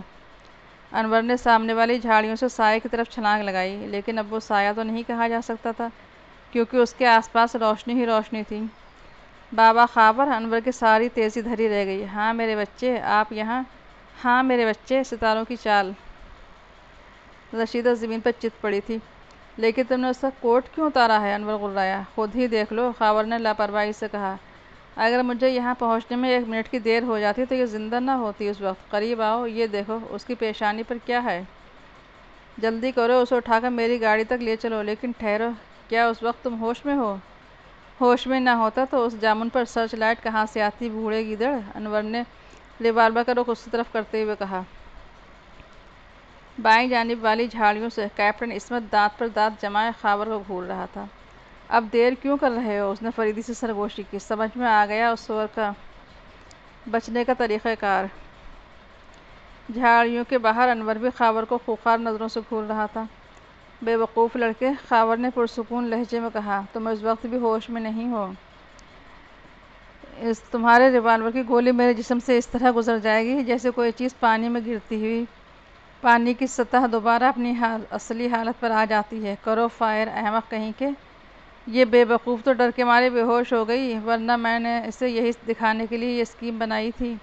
انور نے سامنے والی جھاڑیوں سے سائے کی طرف چھلانگ لگائی، لیکن اب وہ سایہ تو نہیں کہا جا سکتا تھا کیونکہ اس کے آس پاس روشنی ہی روشنی تھی۔ بابا خاور! انور کی ساری تیزی دھری رہ گئی۔ ہاں میرے بچے، آپ یہاں؟ ہاں میرے بچے، ستاروں کی چال۔ رشیدہ زمین پر چت پڑی تھی۔ لیکن تم نے اس کا کوٹ کیوں اتارا ہے؟ انور غرایا۔ خود ہی دیکھ لو، خاور نے لاپرواہی سے کہا۔ اگر مجھے یہاں پہنچنے میں 1 منٹ کی دیر ہو جاتی تو یہ زندہ نہ ہوتی اس وقت۔ قریب آؤ، یہ دیکھو اس کی پیشانی پر کیا ہے۔ جلدی کرو، اسے اٹھا کر میری گاڑی تک لے چلو۔ لیکن ٹھہرو، کیا اس وقت تم ہوش میں ہو؟ ہوش میں نہ ہوتا تو اس جامن پر سرچ لائٹ کہاں سے آتی، بوڑھے گیدڑ؟ انور نے ریوالور کا رخ اس کی طرف کرتے ہوئے کہا۔ بائیں جانب والی جھاڑیوں سے کیپٹن عصمت دانت پر دانت جمائے خاور کو گھور رہا تھا۔ اب دیر کیوں کر رہے ہو؟ اس نے فریدی سے سرگوشی کی۔ سمجھ میں آ گیا اس سور کا بچنے کا طریقہ کار۔ جھاڑیوں کے باہر انور بھی خاور کو خوخار نظروں سے گھور رہا تھا۔ بے وقوف لڑکے، خاور نے پرسکون لہجے میں کہا، تم اس وقت بھی ہوش میں نہیں ہو؟ تمہارے ریوالور کی گولی میرے جسم سے اس طرح گزر جائے گی جیسے کوئی چیز پانی میں گرتی ہوئی پانی کی سطح دوبارہ اپنی اصلی حالت پر آ جاتی ہے۔ کرو فائر، احمق کہیں کے! یہ بے وقوف تو ڈر کے مارے بے ہوش ہو گئی، ورنہ میں نے اسے یہی دکھانے کے لیے یہ اسکیم بنائی تھی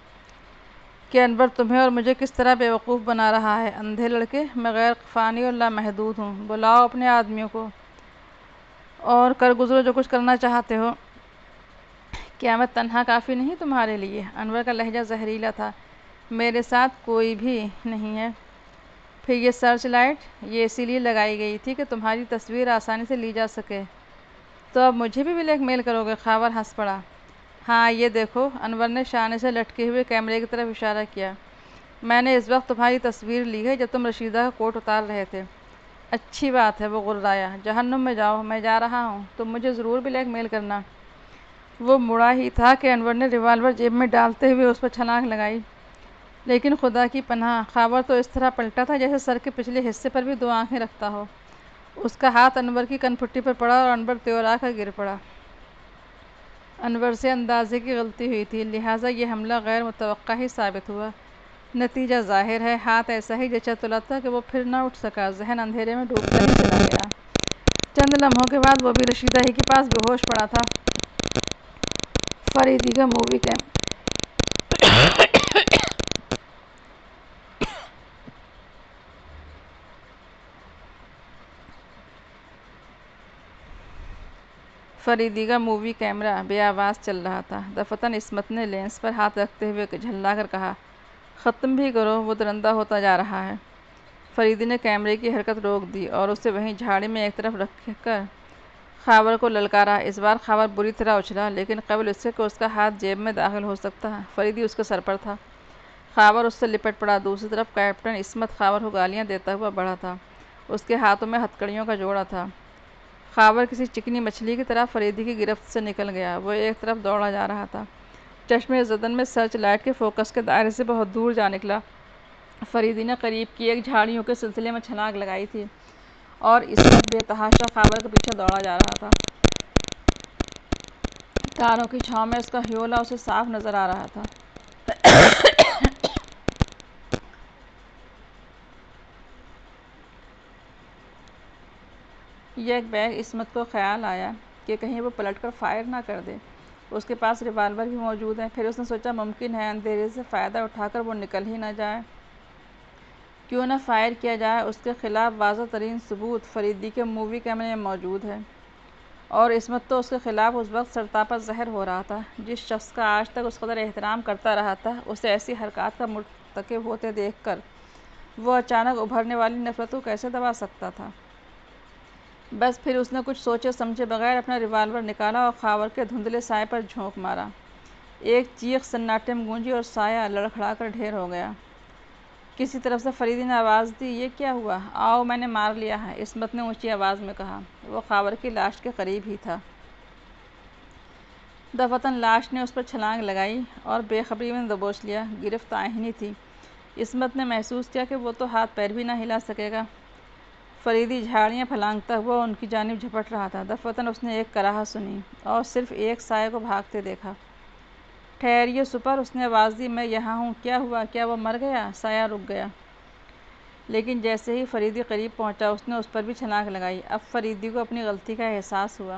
کہ انور تمہیں اور مجھے کس طرح بے وقوف بنا رہا ہے۔ اندھے لڑکے، میں غیر فانی اور لامحدود ہوں۔ بلاؤ اپنے آدمیوں کو اور کر گزرو جو کچھ کرنا چاہتے ہو۔ کیا میں تنہا کافی نہیں تمہارے لیے؟ انور کا لہجہ زہریلا تھا۔ میرے ساتھ کوئی بھی نہیں ہے۔ پھر یہ سرچ لائٹ، یہ اسی لیے لگائی گئی تھی کہ تمہاری تصویر آسانی سے لی جا سکے۔ تو اب مجھے بھی بلیک میل کرو گے؟ خاور ہنس پڑا۔ ہاں یہ دیکھو، انور نے شانے سے لٹکے ہوئے کیمرے کی طرف اشارہ کیا۔ میں نے اس وقت تمہاری تصویر لی ہے جب تم رشیدہ کا کوٹ اتار رہے تھے۔ اچھی بات ہے، وہ غرایا۔ جہنم میں جاؤ، میں جا رہا ہوں، تم مجھے ضرور بلیک میل کرنا۔ وہ مڑا ہی تھا کہ انور نے ریوالور جیب میں ڈالتے ہوئے اس پر چھلانگ لگائی۔ لیکن خدا کی پناہ، خاور تو اس طرح پلٹا تھا جیسے سر کے پچھلے حصے پر بھی 2 آنکھیں رکھتا ہو۔ اس کا ہاتھ انور کی کنپھٹی پر پڑا اور انور تیورا کر گر پڑا۔ انور سے اندازے کی غلطی ہوئی تھی، لہٰذا یہ حملہ غیر متوقع ہی ثابت ہوا۔ نتیجہ ظاہر ہے، ہاتھ ایسا ہی جچا تلا تھا کہ وہ پھر نہ اٹھ سکا۔ ذہن اندھیرے میں ڈوبتا ہی چلا گیا۔ چند لمحوں کے بعد وہ بھی رشیدہ ہی کے پاس بے ہوش پڑا تھا۔ فریدی کا مووی کیمرہ بے آواز چل رہا تھا۔ دفعتاً عصمت نے لینس پر ہاتھ رکھتے ہوئے جھللا کر کہا، ختم بھی کرو، وہ درندہ ہوتا جا رہا ہے۔ فریدی نے کیمرے کی حرکت روک دی اور اسے وہیں جھاڑی میں ایک طرف رکھ کر خاور کو للکارا۔ اس بار خاور بری طرح اچھلا، لیکن قبل اس کے کہ اس کا ہاتھ جیب میں داخل ہو سکتا، فریدی اس کے سر پر تھا۔ خاور اس سے لپٹ پڑا۔ دوسری طرف کیپٹن عصمت خاور کو گالیاں دیتا ہوا بڑھا تھا۔ اس کے ہاتھوں میں ہتکڑیوں کا جوڑا تھا۔ خاور کسی چکنی مچھلی کی طرح فریدی کی گرفت سے نکل گیا۔ وہ ایک طرف دوڑا جا رہا تھا۔ چشمِ زدن میں سرچ لائٹ کے فوکس کے دائرے سے بہت دور جا نکلا۔ فریدی نے قریب کی ایک جھاڑیوں کے سلسلے میں چھلانگ لگائی تھی اور عصمت بے تحاشا خاور کے پیچھے دوڑا جا رہا تھا۔ تاروں کی چھاؤں میں اس کا ہیولا اسے صاف نظر آ رہا تھا۔ یک بیک عصمت کو خیال آیا کہ کہیں وہ پلٹ کر فائر نہ کر دے۔ اس کے پاس ریوالور بھی موجود ہے۔ پھر اس نے سوچا ممکن ہے اندھیرے سے فائدہ اٹھا کر وہ نکل ہی نہ جائے۔ کیوں نہ فائر کیا جائے؟ اس کے خلاف واضح ترین ثبوت فریدی کے مووی کیمرے میں موجود ہے اور عصمت تو اس کے خلاف اس وقت سرتاپا زہر ہو رہا تھا۔ جس شخص کا آج تک اس قدر احترام کرتا رہا تھا، اسے ایسی حرکات کا مرتکب ہوتے دیکھ کر وہ اچانک ابھرنے والی نفرت کو کیسے دبا سکتا تھا؟ بس پھر اس نے کچھ سوچے سمجھے بغیر اپنا ریوالور نکالا اور خاور کے دھندلے سائے پر جھونک مارا۔ ایک چیخ سناٹے میں گونجی اور سایہ لڑکھڑا کر ڈھیر ہو گیا۔ کسی طرف سے فریدی نے آواز دی، یہ کیا ہوا؟ آؤ، میں نے مار لیا ہے، عصمت نے اونچی آواز میں کہا۔ وہ خاور کی لاش کے قریب ہی تھا۔ دفعتاً لاش نے اس پر چھلانگ لگائی اور بے خبری میں دبوچ لیا۔ گرفت آہنی تھی۔ عصمت نے محسوس کیا کہ وہ تو ہاتھ پیر بھی نہ ہلا سکے گا۔ فریدی جھاڑیاں پھلانگتا ہوا ان کی جانب جھپٹ رہا تھا۔ دفعتاً اس نے ایک کراہت سنی اور صرف ایک سائے کو بھاگتے دیکھا۔ ٹھہریے سپر، اس نے آواز دی، میں یہاں ہوں۔ کیا ہوا؟ کیا وہ مر گیا؟ سایہ رک گیا۔ لیکن جیسے ہی فریدی قریب پہنچا اس نے اس پر بھی چھلانگ لگائی۔ اب فریدی کو اپنی غلطی کا احساس ہوا،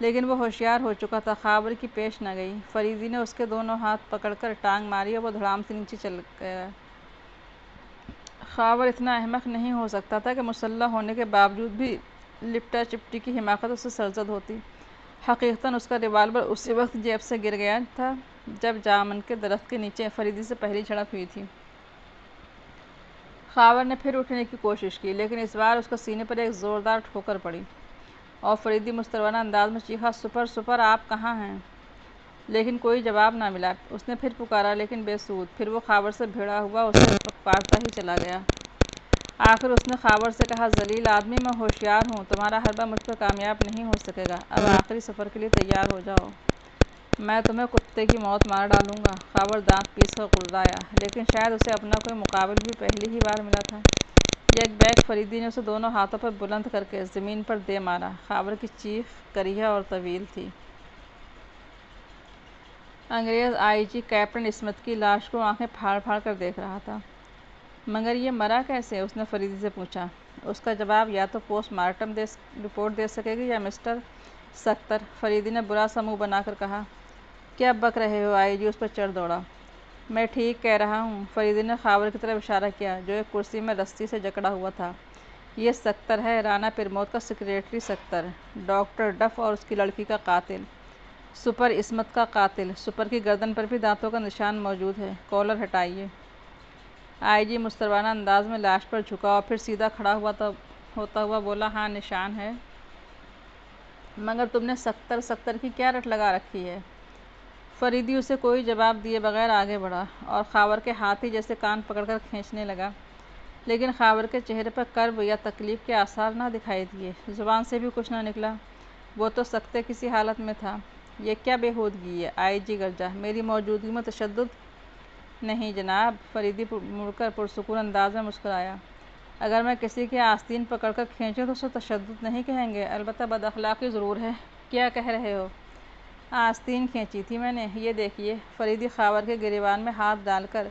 لیکن وہ ہوشیار ہو چکا تھا، خاور کی پیش نہ گئی۔ فریدی نے اس کے دونوں ہاتھ پکڑ کر ٹانگ ماری اور وہ دھڑام سے نیچے چل گیا۔ خاور اتنا احمق نہیں ہو سکتا تھا کہ مسلح ہونے کے باوجود بھی لپٹا چپٹی کی حماقت اس سے سرزد ہوتی۔ حقیقتاً اس کا ریوالور اسی وقت جیب سے گر گیا تھا جب جامن کے درخت کے نیچے فریدی سے پہلی جھڑپ ہوئی تھی۔ خاور نے پھر اٹھنے کی کوشش کی، لیکن اس بار اس کے سینے پر ایک زوردار ٹھوکر پڑی اور فریدی مستربانہ انداز میں چیخا، سپر سپر آپ کہاں ہیں؟ لیکن کوئی جواب نہ ملا۔ اس نے پھر پکارا لیکن بے سود۔ پھر وہ خاور سے بھیڑا ہوا اسے پکارتا ہی چلا گیا۔ آخر اس نے خاور سے کہا، ذلیل آدمی، میں ہوشیار ہوں، تمہارا حربہ مجھ پر کامیاب نہیں ہو سکے گا، اب آخری سفر کے لیے تیار ہو جاؤ، میں تمہیں کتے کی موت مار ڈالوں گا۔ خاور دانت پیس کر غڑغڑایا، لیکن شاید اسے اپنا کوئی مقابل بھی پہلی ہی بار ملا تھا۔ یک بیک فریدی نے اسے دونوں ہاتھوں پر بلند کر کے زمین پر دے مارا۔ خاور کی چیخ کریہ اور طویل تھی۔ انگریز آئی جی کیپٹن اسمتھ کی لاش کو آنکھیں پھاڑ پھاڑ کر دیکھ رہا تھا۔ مگر یہ مرا کیسے؟ اس نے فریدی سے پوچھا۔ اس کا جواب یا تو پوسٹ مارٹم رپورٹ دے سکے گی یا مسٹر سکتر، فریدی نے برا سا منہ بنا کر کہا۔ کیا بک رہے ہو؟ آئی جی اس پر چڑھ دوڑا۔ میں ٹھیک کہہ رہا ہوں، فریدی نے خاور کی طرف اشارہ کیا جو ایک کرسی میں رسی سے جکڑا ہوا تھا۔ یہ سکتر ہے، رانا پرمود کا سیکریٹری سکتر، ڈاکٹر ڈف اور اس کی لڑکی کا قاتل، سپر اسمتھ کا قاتل۔ سپر کی گردن پر بھی دانتوں کا نشان موجود ہے، کالر ہٹائیے۔ آئی جی مستربانہ انداز میں لاش پر جھکا اور پھر سیدھا کھڑا ہوتا ہوا بولا، ہاں نشان ہے، مگر تم نے سکتر سکتر کی کیا رٹ لگا رکھی ہے؟ فریدی اسے کوئی جواب دیے بغیر آگے بڑھا اور خاور کے ہاتھ ہی جیسے کان پکڑ کر کھینچنے لگا، لیکن خاور کے چہرے پر کرب یا تکلیف کے آثار نہ دکھائی دیے، زبان سے بھی کچھ نہ نکلا۔ وہ تو سکتے کسی حالت میں تھا۔ یہ کیا بے ہودگی ہے؟ آئی جی گرجا، میری موجودگی میں تشدد نہیں جناب۔ فریدی مڑ کر پرسکون انداز میں مسکرایا، اگر میں کسی کی آستین پکڑ کر کھینچوں تو اسے تشدد نہیں کہیں گے، البتہ بد اخلاقی ضرور ہے۔ کیا کہہ رہے ہو؟ آستین کھینچی تھی میں نے، یہ دیکھیے۔ فریدی خاور کے گریبان میں ہاتھ ڈال کر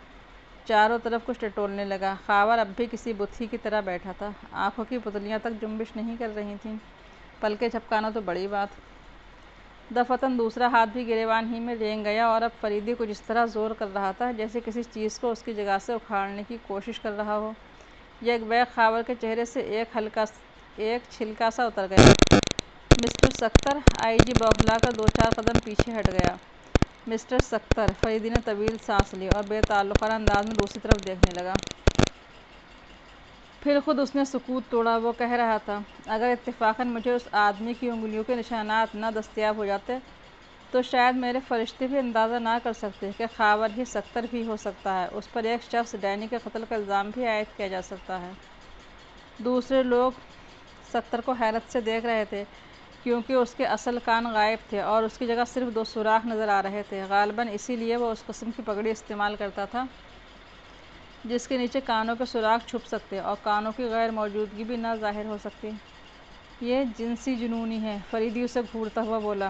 چاروں طرف کچھ ٹٹولنے لگا۔ خاور اب بھی کسی بت ہی کی طرح بیٹھا تھا، آنکھوں کی پتلیاں تک جنبش نہیں کر رہی تھیں، پلکیں جھپکانا تو بڑی بات۔ دفعتاً دوسرا ہاتھ بھی گریبان ہی میں رینگ گیا اور اب فریدی کچھ اس طرح زور کر رہا تھا جیسے کسی چیز کو اس کی جگہ سے اکھاڑنے کی کوشش کر رہا ہو۔ یک بیک خاور کے چہرے سے ایک چھلکا سا اتر گیا۔ مسٹر سکتر، آئی جی بوکھلا کر دو چار قدم پیچھے ہٹ گیا۔ مسٹر سکتر، فریدی نے طویل سانس لی اور بے تعلقانہ انداز میں دوسری طرف دیکھنے لگا۔ پھر خود اس نے سکوت توڑا۔ وہ کہہ رہا تھا، اگر اتفاقاً مجھے اس آدمی کی انگلیوں کے نشانات نہ دستیاب ہو جاتے تو شاید میرے فرشتے بھی اندازہ نہ کر سکتے کہ خاور ہی سکتر بھی ہو سکتا ہے، اس پر ایک شخص ڈینی کے قتل کا الزام بھی عائد کیا جا سکتا ہے۔ دوسرے لوگ سکتر کو حیرت سے دیکھ رہے تھے کیونکہ اس کے اصل کان غائب تھے اور اس کی جگہ صرف دو سوراخ نظر آ رہے تھے، غالباً اسی لیے وہ اس قسم کی پگڑی استعمال کرتا تھا جس کے نیچے کانوں کے سوراخ چھپ سکتے اور کانوں کی غیر موجودگی بھی نہ ظاہر ہو سکتی۔ یہ جنسی جنونی ہے، فریدی اسے گھورتا ہوا بولا،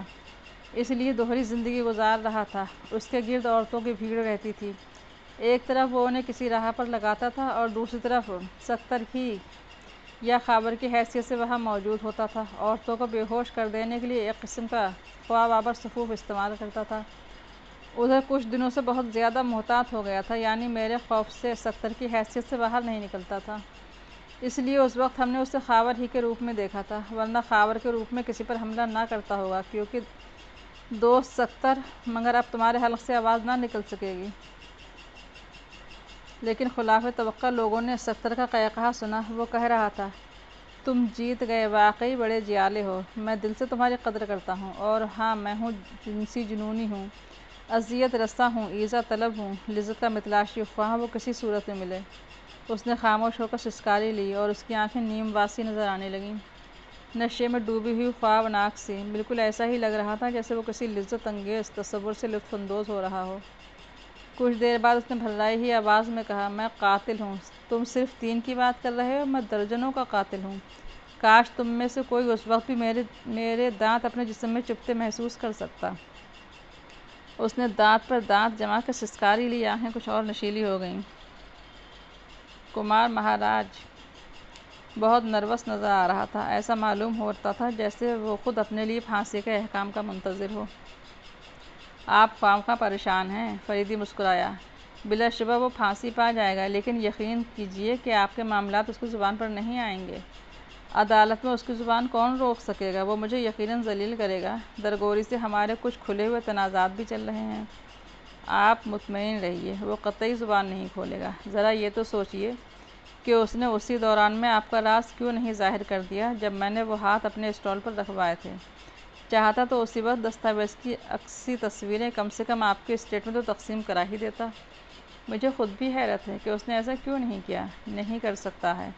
اس لیے دوہری زندگی گزار رہا تھا۔ اس کے گرد عورتوں کی بھیڑ رہتی تھی، ایک طرف وہ انہیں کسی راہ پر لگاتا تھا اور دوسری طرف سکتر ہی یا خاور کی حیثیت سے وہاں موجود ہوتا تھا، عورتوں کو بے ہوش کر دینے کے لیے ایک قسم کا خواب آور صفوف استعمال کرتا تھا۔ ادھر کچھ دنوں سے بہت زیادہ محتاط ہو گیا تھا، یعنی میرے خوف سے سکتر کی حیثیت سے باہر نہیں نکلتا تھا، اس لیے اس وقت ہم نے اسے خاور ہی کے روپ میں دیکھا تھا، ورنہ خاور کے روپ میں کسی پر حملہ نہ کرتا ہوگا کیونکہ دوست سکتر، مگر اب تمہارے حلق سے آواز نہ نکل سکے گی۔ لیکن خلاف توقع لوگوں نے سکتر کا قہقہہ سنا۔ وہ کہہ رہا تھا، تم جیت گئے، واقعی بڑے جیالے ہو، میں دل سے تمہاری قدر کرتا ہوں، اور ہاں میں ہوں جنسی جنونی ہوں، اذیت رساں ہوں، ایذا طلب ہوں، لذت کا متلاشی، خواہ وہ کسی صورت میں ملے۔ اس نے خاموش ہو کر سسکاری لی اور اس کی آنکھیں نیم واسی نظر آنے لگیں، نشے میں ڈوبی ہوئی خوابناک سی، بالکل ایسا ہی لگ رہا تھا جیسے وہ کسی لذت انگیز تصور سے لطف اندوز ہو رہا ہو۔ کچھ دیر بعد اس نے بھررائی ہوئی آواز میں کہا، میں قاتل ہوں، تم صرف 3 کی بات کر رہے ہو، میں درجنوں کا قاتل ہوں، کاش تم میں سے کوئی اس وقت بھی میرے دانت اپنے جسم میں چبھتے محسوس کر سکتا۔ اس نے دانت پر دانت جما کر سسکاری لی، آنکھیں کچھ اور نشیلی ہو گئیں۔ کمار مہاراج بہت نروس نظر آ رہا تھا۔ ایسا معلوم ہوتا تھا جیسے وہ خود اپنے لیے پھانسی کے احکام کا منتظر ہو۔ آپ خواہ پریشان ہیں، فریدی مسکرایا۔ بلا شبہ وہ پھانسی پا جائے گا، لیکن یقین کیجیے کہ آپ کے معاملات اس کی زبان پر نہیں آئیں گے۔ عدالت میں اس کی زبان کون روک سکے گا؟ وہ مجھے یقیناً ذلیل کرے گا۔ درگوری سے ہمارے کچھ کھلے ہوئے تنازعات بھی چل رہے ہیں۔ آپ مطمئن رہیے، وہ قطعی زبان نہیں کھولے گا۔ ذرا یہ تو سوچیے کہ اس نے اسی دوران میں آپ کا راز کیوں نہیں ظاہر کر دیا جب میں نے وہ ہاتھ اپنے اسٹال پر رکھوائے تھے؟ چاہتا تو اسی وقت دستاویز کی عکسی تصویریں کم سے کم آپ کے اسٹیٹ میں تو تقسیم کرا ہی دیتا۔ مجھے خود بھی حیرت ہے کہ اس نے ایسا کیوں نہیں کیا۔ نہیں کر سکتا ہے۔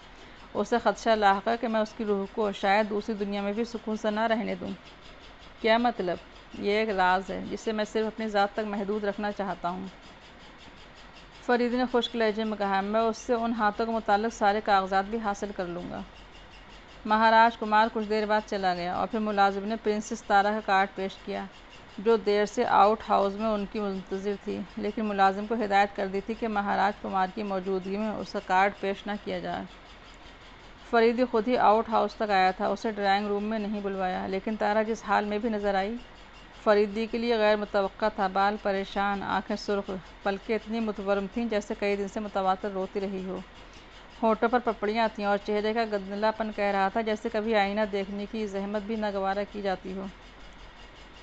اسے خدشہ لاحق ہے کہ میں اس کی روح کو شاید دوسری دنیا میں بھی سکون سے نہ رہنے دوں۔ کیا مطلب؟ یہ ایک راز ہے جسے میں صرف اپنی ذات تک محدود رکھنا چاہتا ہوں۔ فریدی نے خشک لہجے میں کہا۔ میں اس سے ان ہاتھوں کے متعلق سارے کاغذات بھی حاصل کر لوں گا۔ مہاراج کمار کچھ دیر بعد چلا گیا اور پھر ملازم نے پرنسس تارا کا کارڈ پیش کیا، جو دیر سے آؤٹ ہاؤس میں ان کی منتظر تھی، لیکن ملازم کو ہدایت کر دی تھی کہ مہاراج کمار کی موجودگی میں اس کا کارڈ پیش نہ کیا جائے۔ فریدی خود ہی آؤٹ ہاؤس تک آیا تھا، اسے ڈرائنگ روم میں نہیں بلوایا، لیکن تارا جس حال میں بھی نظر آئی، فریدی کے لیے غیر متوقع تھا۔ بال پریشان، آنکھیں سرخ، پلکیں اتنی متورم تھیں جیسے کئی دن سے متواتر روتی رہی ہو۔ ہونٹوں پر پپڑیاں تھیں اور چہرے کا گندھلا پن کہہ رہا تھا جیسے کبھی آئینہ دیکھنے کی زحمت بھی ناگوارہ کی جاتی ہو۔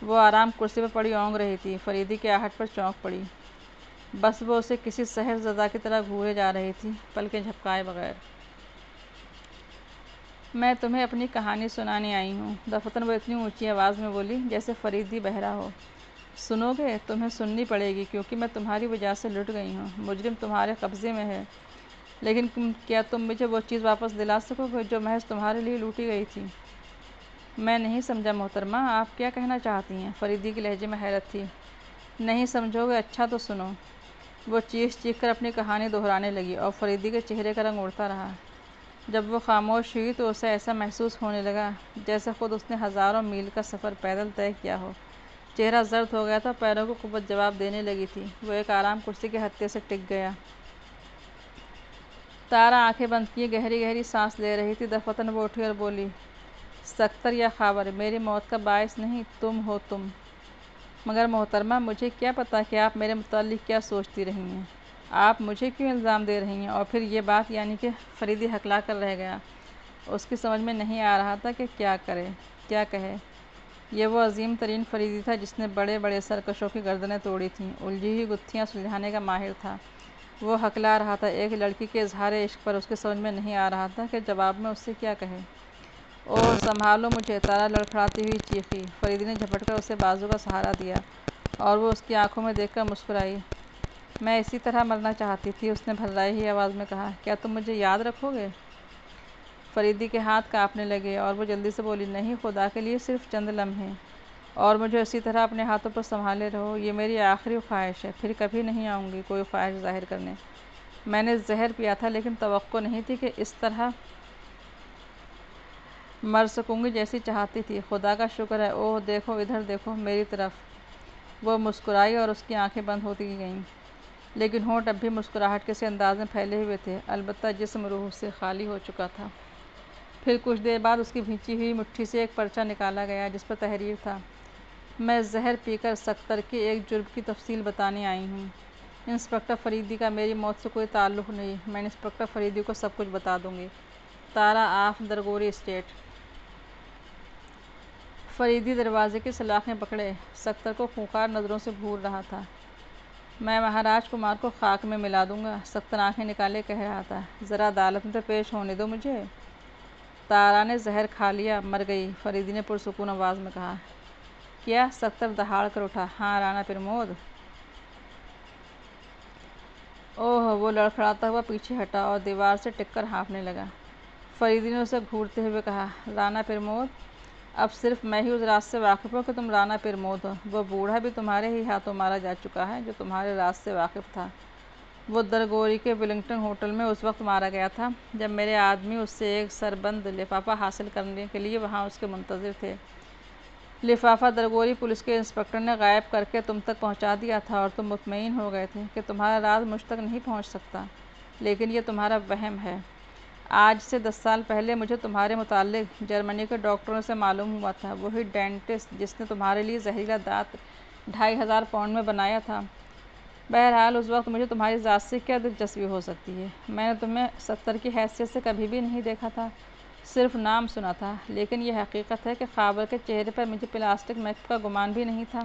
وہ آرام کرسی پر پڑی اونگ رہی تھی۔ فریدی کی آہٹ پر چونک پڑی۔ بس وہ اسے کسی سحر زدہ کی طرح گھورے جا رہی تھی، پلکیں جھپکائے بغیر۔ میں تمہیں اپنی کہانی سنانے آئی ہوں۔ دفعتاً وہ اتنی اونچی آواز میں بولی جیسے فریدی بہرا ہو۔ سنو گے؟ تمہیں سننی پڑے گی کیونکہ میں تمہاری وجہ سے لٹ گئی ہوں۔ مجرم تمہارے قبضے میں ہے، لیکن کیا تم مجھے وہ چیز واپس دلا سکو گے جو محض تمہارے لیے لوٹی گئی تھی؟ میں نہیں سمجھا محترمہ، آپ کیا کہنا چاہتی ہیں؟ فریدی کے لہجے میں حیرت تھی۔ نہیں سمجھو گے؟ اچھا تو سنو۔ وہ چیخ کر اپنی کہانی دہرانے لگی اور فریدی کے چہرے کا رنگ اڑتا رہا۔ جب وہ خاموش ہوئی تو اسے ایسا محسوس ہونے لگا جیسے خود اس نے ہزاروں میل کا سفر پیدل طے کیا ہو۔ چہرہ زرد ہو گیا تھا، پیروں کو قوت جواب دینے لگی تھی۔ وہ ایک آرام کرسی کے ہتھے سے ٹک گیا۔ تارا آنکھیں بند کیے گہری سانس لے رہی تھی۔ دفعتاً وہ اٹھی اور بولی، سکتر یا خاور، میری موت کا باعث نہیں، تم ہو تم۔ مگر محترمہ، مجھے کیا پتا کہ آپ میرے متعلق کیا سوچتی رہی ہیں؟ آپ مجھے کیوں الزام دے رہی ہیں؟ اور پھر یہ بات یعنی کہ فریدی ہکلا کر رہ گیا۔ اس کی سمجھ میں نہیں آ رہا تھا کہ کیا کرے، کیا کہے۔ یہ وہ عظیم ترین فریدی تھا جس نے بڑے بڑے سرکشوں کی گردنیں توڑی تھیں، الجھی ہوئی گتھیاں سلجھانے کا ماہر تھا۔ وہ ہکلا رہا تھا۔ ایک لڑکی کے اظہار عشق پر اس کی سمجھ میں نہیں آ رہا تھا کہ جواب میں اس سے کیا کہے۔ اوہ سنبھالو مجھے، تارا لڑکھڑاتی ہوئی چیخی۔ فریدی نے جھپٹ کر اسے بازو کا سہارا دیا اور وہ اس کی آنکھوں میں دیکھ کر مسکرائی۔ میں اسی طرح مرنا چاہتی تھی، اس نے بھررائی ہوئی آواز میں کہا۔ کیا تم مجھے یاد رکھو گے؟ فریدی کے ہاتھ کانپنے لگے اور وہ جلدی سے بولی، نہیں، خدا کے لیے صرف چند لمحے، اور مجھے اسی طرح اپنے ہاتھوں پر سنبھالے رہو۔ یہ میری آخری خواہش ہے، پھر کبھی نہیں آؤں گی کوئی خواہش ظاہر کرنے۔ میں نے زہر پیا تھا، لیکن توقع نہیں تھی کہ اس طرح مر سکوں گی جیسی چاہتی تھی۔ خدا کا شکر ہے۔ اوہ دیکھو، ادھر دیکھو، میری طرف۔ وہ مسکرائی اور اس کی آنکھیں بند ہوتی گئیں، لیکن ہونٹ اب بھی مسکراہٹ کے سے انداز میں پھیلے ہوئے تھے، البتہ جسم روح سے خالی ہو چکا تھا۔ پھر کچھ دیر بعد اس کی بھینچی ہوئی مٹھی سے ایک پرچہ نکالا گیا جس پر تحریر تھا، میں زہر پی کر سکتر کے ایک جرم کی تفصیل بتانے آئی ہوں۔ انسپکٹر فریدی کا میری موت سے کوئی تعلق نہیں۔ میں انسپکٹر فریدی کو سب کچھ بتا دوں گی۔ تارا آف درگوری اسٹیٹ۔ فریدی دروازے کی سلاخیں پکڑے سکتر کو خونخوار نظروں سے گھور رہا تھا۔ میں مہاراج کمار کو خاک میں ملا دوں گا، سکتر آنکھیں نکالے کہہ رہا تھا۔ ذرا عدالت میں تو پیش ہونے دو مجھے۔ تارا نے زہر کھا لیا، مر گئی، فریدی نے پرسکون آواز میں کہا۔ کیا؟ سکتر دہاڑ کر اٹھا۔ ہاں رانا پرمود۔ اوہ! وہ لڑکھڑاتا ہوا پیچھے ہٹا اور دیوار سے ٹک کر ہانپنے لگا۔ فریدی نے اسے گھورتے ہوئے کہا، رانا پرمود، اب صرف میں ہی اس راز سے واقف ہوں کہ تم رانا پرمود ہو۔ وہ بوڑھا بھی تمہارے ہی ہاتھوں مارا جا چکا ہے جو تمہارے راز سے واقف تھا۔ وہ درگوری کے ویلنگٹن ہوٹل میں اس وقت مارا گیا تھا جب میرے آدمی اس سے ایک سربند لفافہ حاصل کرنے کے لیے وہاں اس کے منتظر تھے۔ لفافہ درگوری پولیس کے انسپکٹر نے غائب کر کے تم تک پہنچا دیا تھا اور تم مطمئن ہو گئے تھے کہ تمہارا راز مجھ تک نہیں پہنچ سکتا، لیکن یہ تمہارا وہم ہے۔ آج سے 10 سال پہلے مجھے تمہارے متعلق جرمنی کے ڈاکٹروں سے معلوم ہوا تھا، وہی ڈینٹسٹ جس نے تمہارے لیے زہریلا دانت 2500 پاؤنڈ میں بنایا تھا۔ بہرحال اس وقت مجھے تمہاری ذات سے کیا دلچسپی ہو سکتی ہے؟ میں نے تمہیں 70 کی حیثیت سے کبھی بھی نہیں دیکھا تھا، صرف نام سنا تھا، لیکن یہ حقیقت ہے کہ خاور کے چہرے پر مجھے پلاسٹک میک اپ کا گمان بھی نہیں تھا۔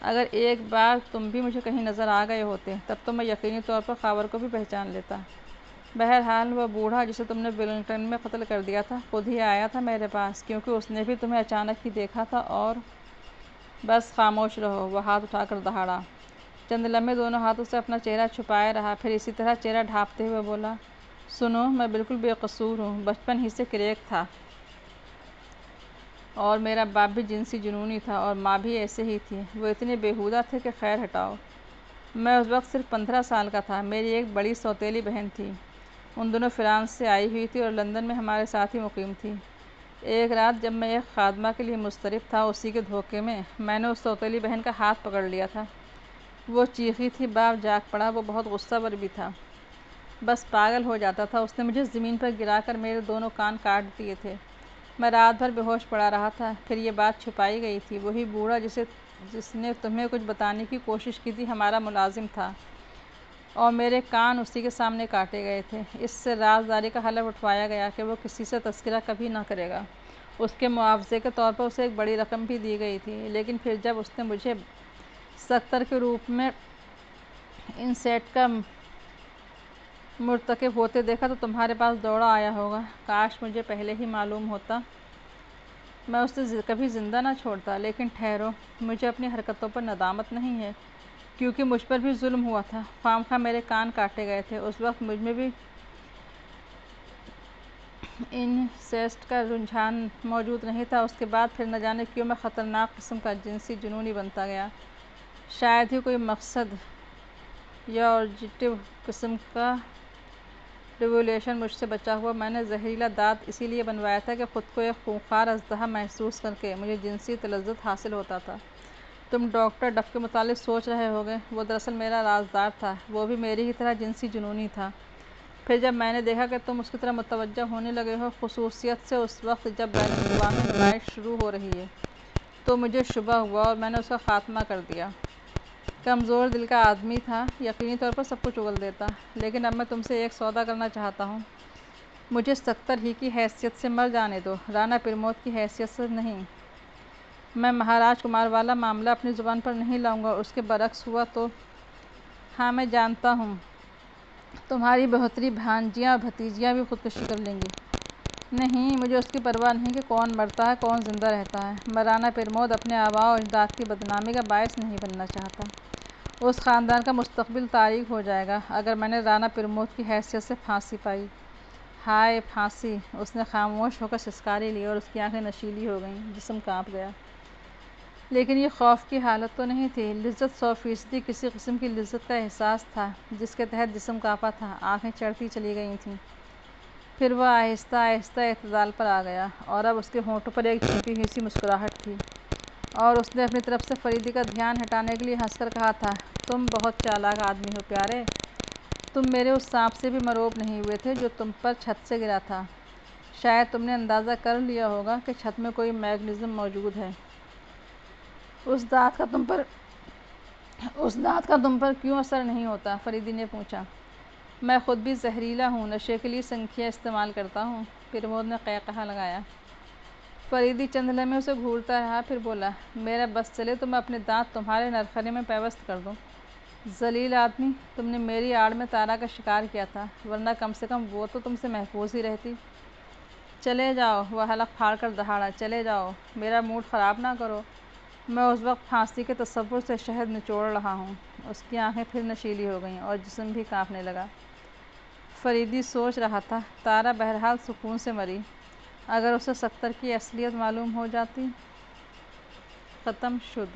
اگر ایک بار تم بھی مجھے کہیں نظر آ گئے ہوتے تب تو میں یقینی طور پر خاور کو بھی پہچان لیتا۔ بہرحال وہ بوڑھا جسے تم نے ویلنگٹن میں قتل کر دیا تھا خود ہی آیا تھا میرے پاس، کیونکہ اس نے بھی تمہیں اچانک ہی دیکھا تھا اور بس خاموش رہو، وہ ہاتھ اٹھا کر دہاڑا۔ چند لمحے دونوں ہاتھوں سے اپنا چہرہ چھپائے رہا، پھر اسی طرح چہرہ ڈھانپتے ہوئے بولا، سنو، میں بالکل بے قصور ہوں، بچپن ہی سے کریک تھا اور میرا باپ بھی جنسی جنونی تھا اور ماں بھی ایسے ہی تھی، وہ اتنے بیہودہ تھے کہ خیر ہٹاؤ۔ میں اس وقت صرف 15 سال کا تھا، میری ایک بڑی سوتیلی بہن تھی، ان دنوں فرانس سے آئی ہوئی تھی اور لندن میں ہمارے ساتھ ہی مقیم تھی۔ ایک رات جب میں ایک خادمہ کے لیے مضطرب تھا، اسی کے دھوکے میں نے اس سوتیلی بہن کا ہاتھ پکڑ لیا تھا۔ وہ چیخی تھی، باپ جاگ پڑا، وہ بہت غصہ ور بھی تھا، بس پاگل ہو جاتا تھا۔ اس نے مجھے زمین پر گرا کر میرے دونوں کان کاٹ دیے تھے۔ میں رات بھر بے ہوش پڑا رہا تھا۔ پھر یہ بات چھپائی گئی تھی، وہی بوڑھا جس نے تمہیں کچھ بتانے کی کوشش کی تھی ہمارا ملازم تھا اور میرے کان اسی کے سامنے کاٹے گئے تھے۔ اس سے رازداری کا حلف اٹھوایا گیا کہ وہ کسی سے تذکرہ کبھی نہ کرے گا۔ اس کے معاوضے کے طور پر اسے ایک بڑی رقم بھی دی گئی تھی، لیکن پھر جب اس نے مجھے سکتر کے روپ میں انسیٹ کا مرتکب ہوتے دیکھا تو تمہارے پاس دوڑا آیا ہوگا۔ کاش مجھے پہلے ہی معلوم ہوتا، میں اسے کبھی زندہ نہ چھوڑتا۔ لیکن ٹھہرو، مجھے اپنی حرکتوں پر ندامت نہیں ہے، کیونکہ مجھ پر بھی ظلم ہوا تھا، خواہ مخواہ میرے کان کاٹے گئے تھے۔ اس وقت مجھ میں بھی انسیسٹ کا رجحان موجود نہیں تھا۔ اس کے بعد پھر نہ جانے کیوں میں خطرناک قسم کا جنسی جنونی بنتا گیا۔ شاید ہی کوئی مقصد یا آبجیکٹو قسم کا ریولیوشن مجھ سے بچا ہوا۔ میں نے زہریلا دانت اسی لیے بنوایا تھا کہ خود کو ایک خونخوار اژدہا محسوس کر کے مجھے جنسی تلذذ حاصل ہوتا تھا۔ تم ڈاکٹر ڈف کے متعلق سوچ رہے ہوگے، وہ دراصل میرا رازدار تھا، وہ بھی میری ہی طرح جنسی جنونی تھا۔ پھر جب میں نے دیکھا کہ تم اس کی طرف متوجہ ہونے لگے ہو، خصوصیت سے اس وقت جب بین الاقوامی لڑائی شروع ہو رہی ہے، تو مجھے شبہ ہوا اور میں نے اس کا خاتمہ کر دیا۔ کمزور دل کا آدمی تھا، یقینی طور پر سب کچھ اگل دیتا، لیکن اب میں تم سے ایک سودا کرنا چاہتا ہوں۔ مجھے 70 ہی کی حیثیت سے مر جانے دو، رانا پرمود کی حیثیت سے نہیں۔ میں مہاراج کمار والا معاملہ اپنی زبان پر نہیں لاؤں گا، اس کے برعکس ہوا تو۔ ہاں میں جانتا ہوں تمہاری بہتری بھانجیاں اور بھتیجیاں بھی خودکشی کر لیں گی۔ نہیں، مجھے اس کی پرواہ نہیں کہ کون مرتا ہے کون زندہ رہتا ہے۔ میں رانا پرمود اپنے آباء و اجداد کی بدنامی کا باعث نہیں بننا چاہتا۔ اس خاندان کا مستقبل تاریک ہو جائے گا اگر میں نے رانا پرمود کی حیثیت سے پھانسی پائی۔ ہائے پھانسی! اس نے خاموش ہو کر سسکاری لی اور اس کی آنکھیں نشیلی ہو گئیں، جسم کانپ گیا۔ لیکن یہ خوف کی حالت تو نہیں تھی، لذت 100% کسی قسم کی لذت کا احساس تھا جس کے تحت جسم کانپا تھا، آنکھیں چڑھتی چلی گئی تھیں۔ پھر وہ آہستہ آہستہ اعتدال پر آ گیا اور اب اس کے ہونٹوں پر ایک چھپی ہوئی سی مسکراہٹ تھی اور اس نے اپنی طرف سے فریدی کا دھیان ہٹانے کے لیے ہنس کر کہا تھا، تم بہت چالاک آدمی ہو پیارے، تم میرے اس سانپ سے بھی مرعوب نہیں ہوئے تھے جو تم پر چھت سے گرا تھا۔ شاید تم نے اندازہ کر لیا ہوگا کہ چھت میں کوئی میکانزم موجود ہے۔ اس دانت کا تم پر کیوں اثر نہیں ہوتا؟ فریدی نے پوچھا۔ میں خود بھی زہریلا ہوں، نشے کے لیے سنکھیاں استعمال کرتا ہوں، پرمود نے قہقہا لگایا۔ فریدی چند لمحے اسے گھورتا رہا، پھر بولا، میرا بس چلے تو میں اپنے دانت تمہارے نرخرے میں پیوست کر دوں۔ ذلیل آدمی، تم نے میری آڑ میں تارا کا شکار کیا تھا، ورنہ کم سے کم وہ تو تم سے محفوظ ہی رہتی۔ چلے جاؤ، وہ حلق پھاڑ کر دہاڑا، چلے جاؤ، میرا موڈ خراب نہ کرو، میں اس وقت پھانسی کے تصور سے شہد نچوڑ رہا ہوں۔ اس کی آنکھیں پھر نشیلی ہو گئیں اور جسم بھی کانپنے لگا۔ فریدی سوچ رہا تھا، تارا بہرحال سکون سے مری، اگر اسے 70 کی اصلیت معلوم ہو جاتی۔ ختم شد۔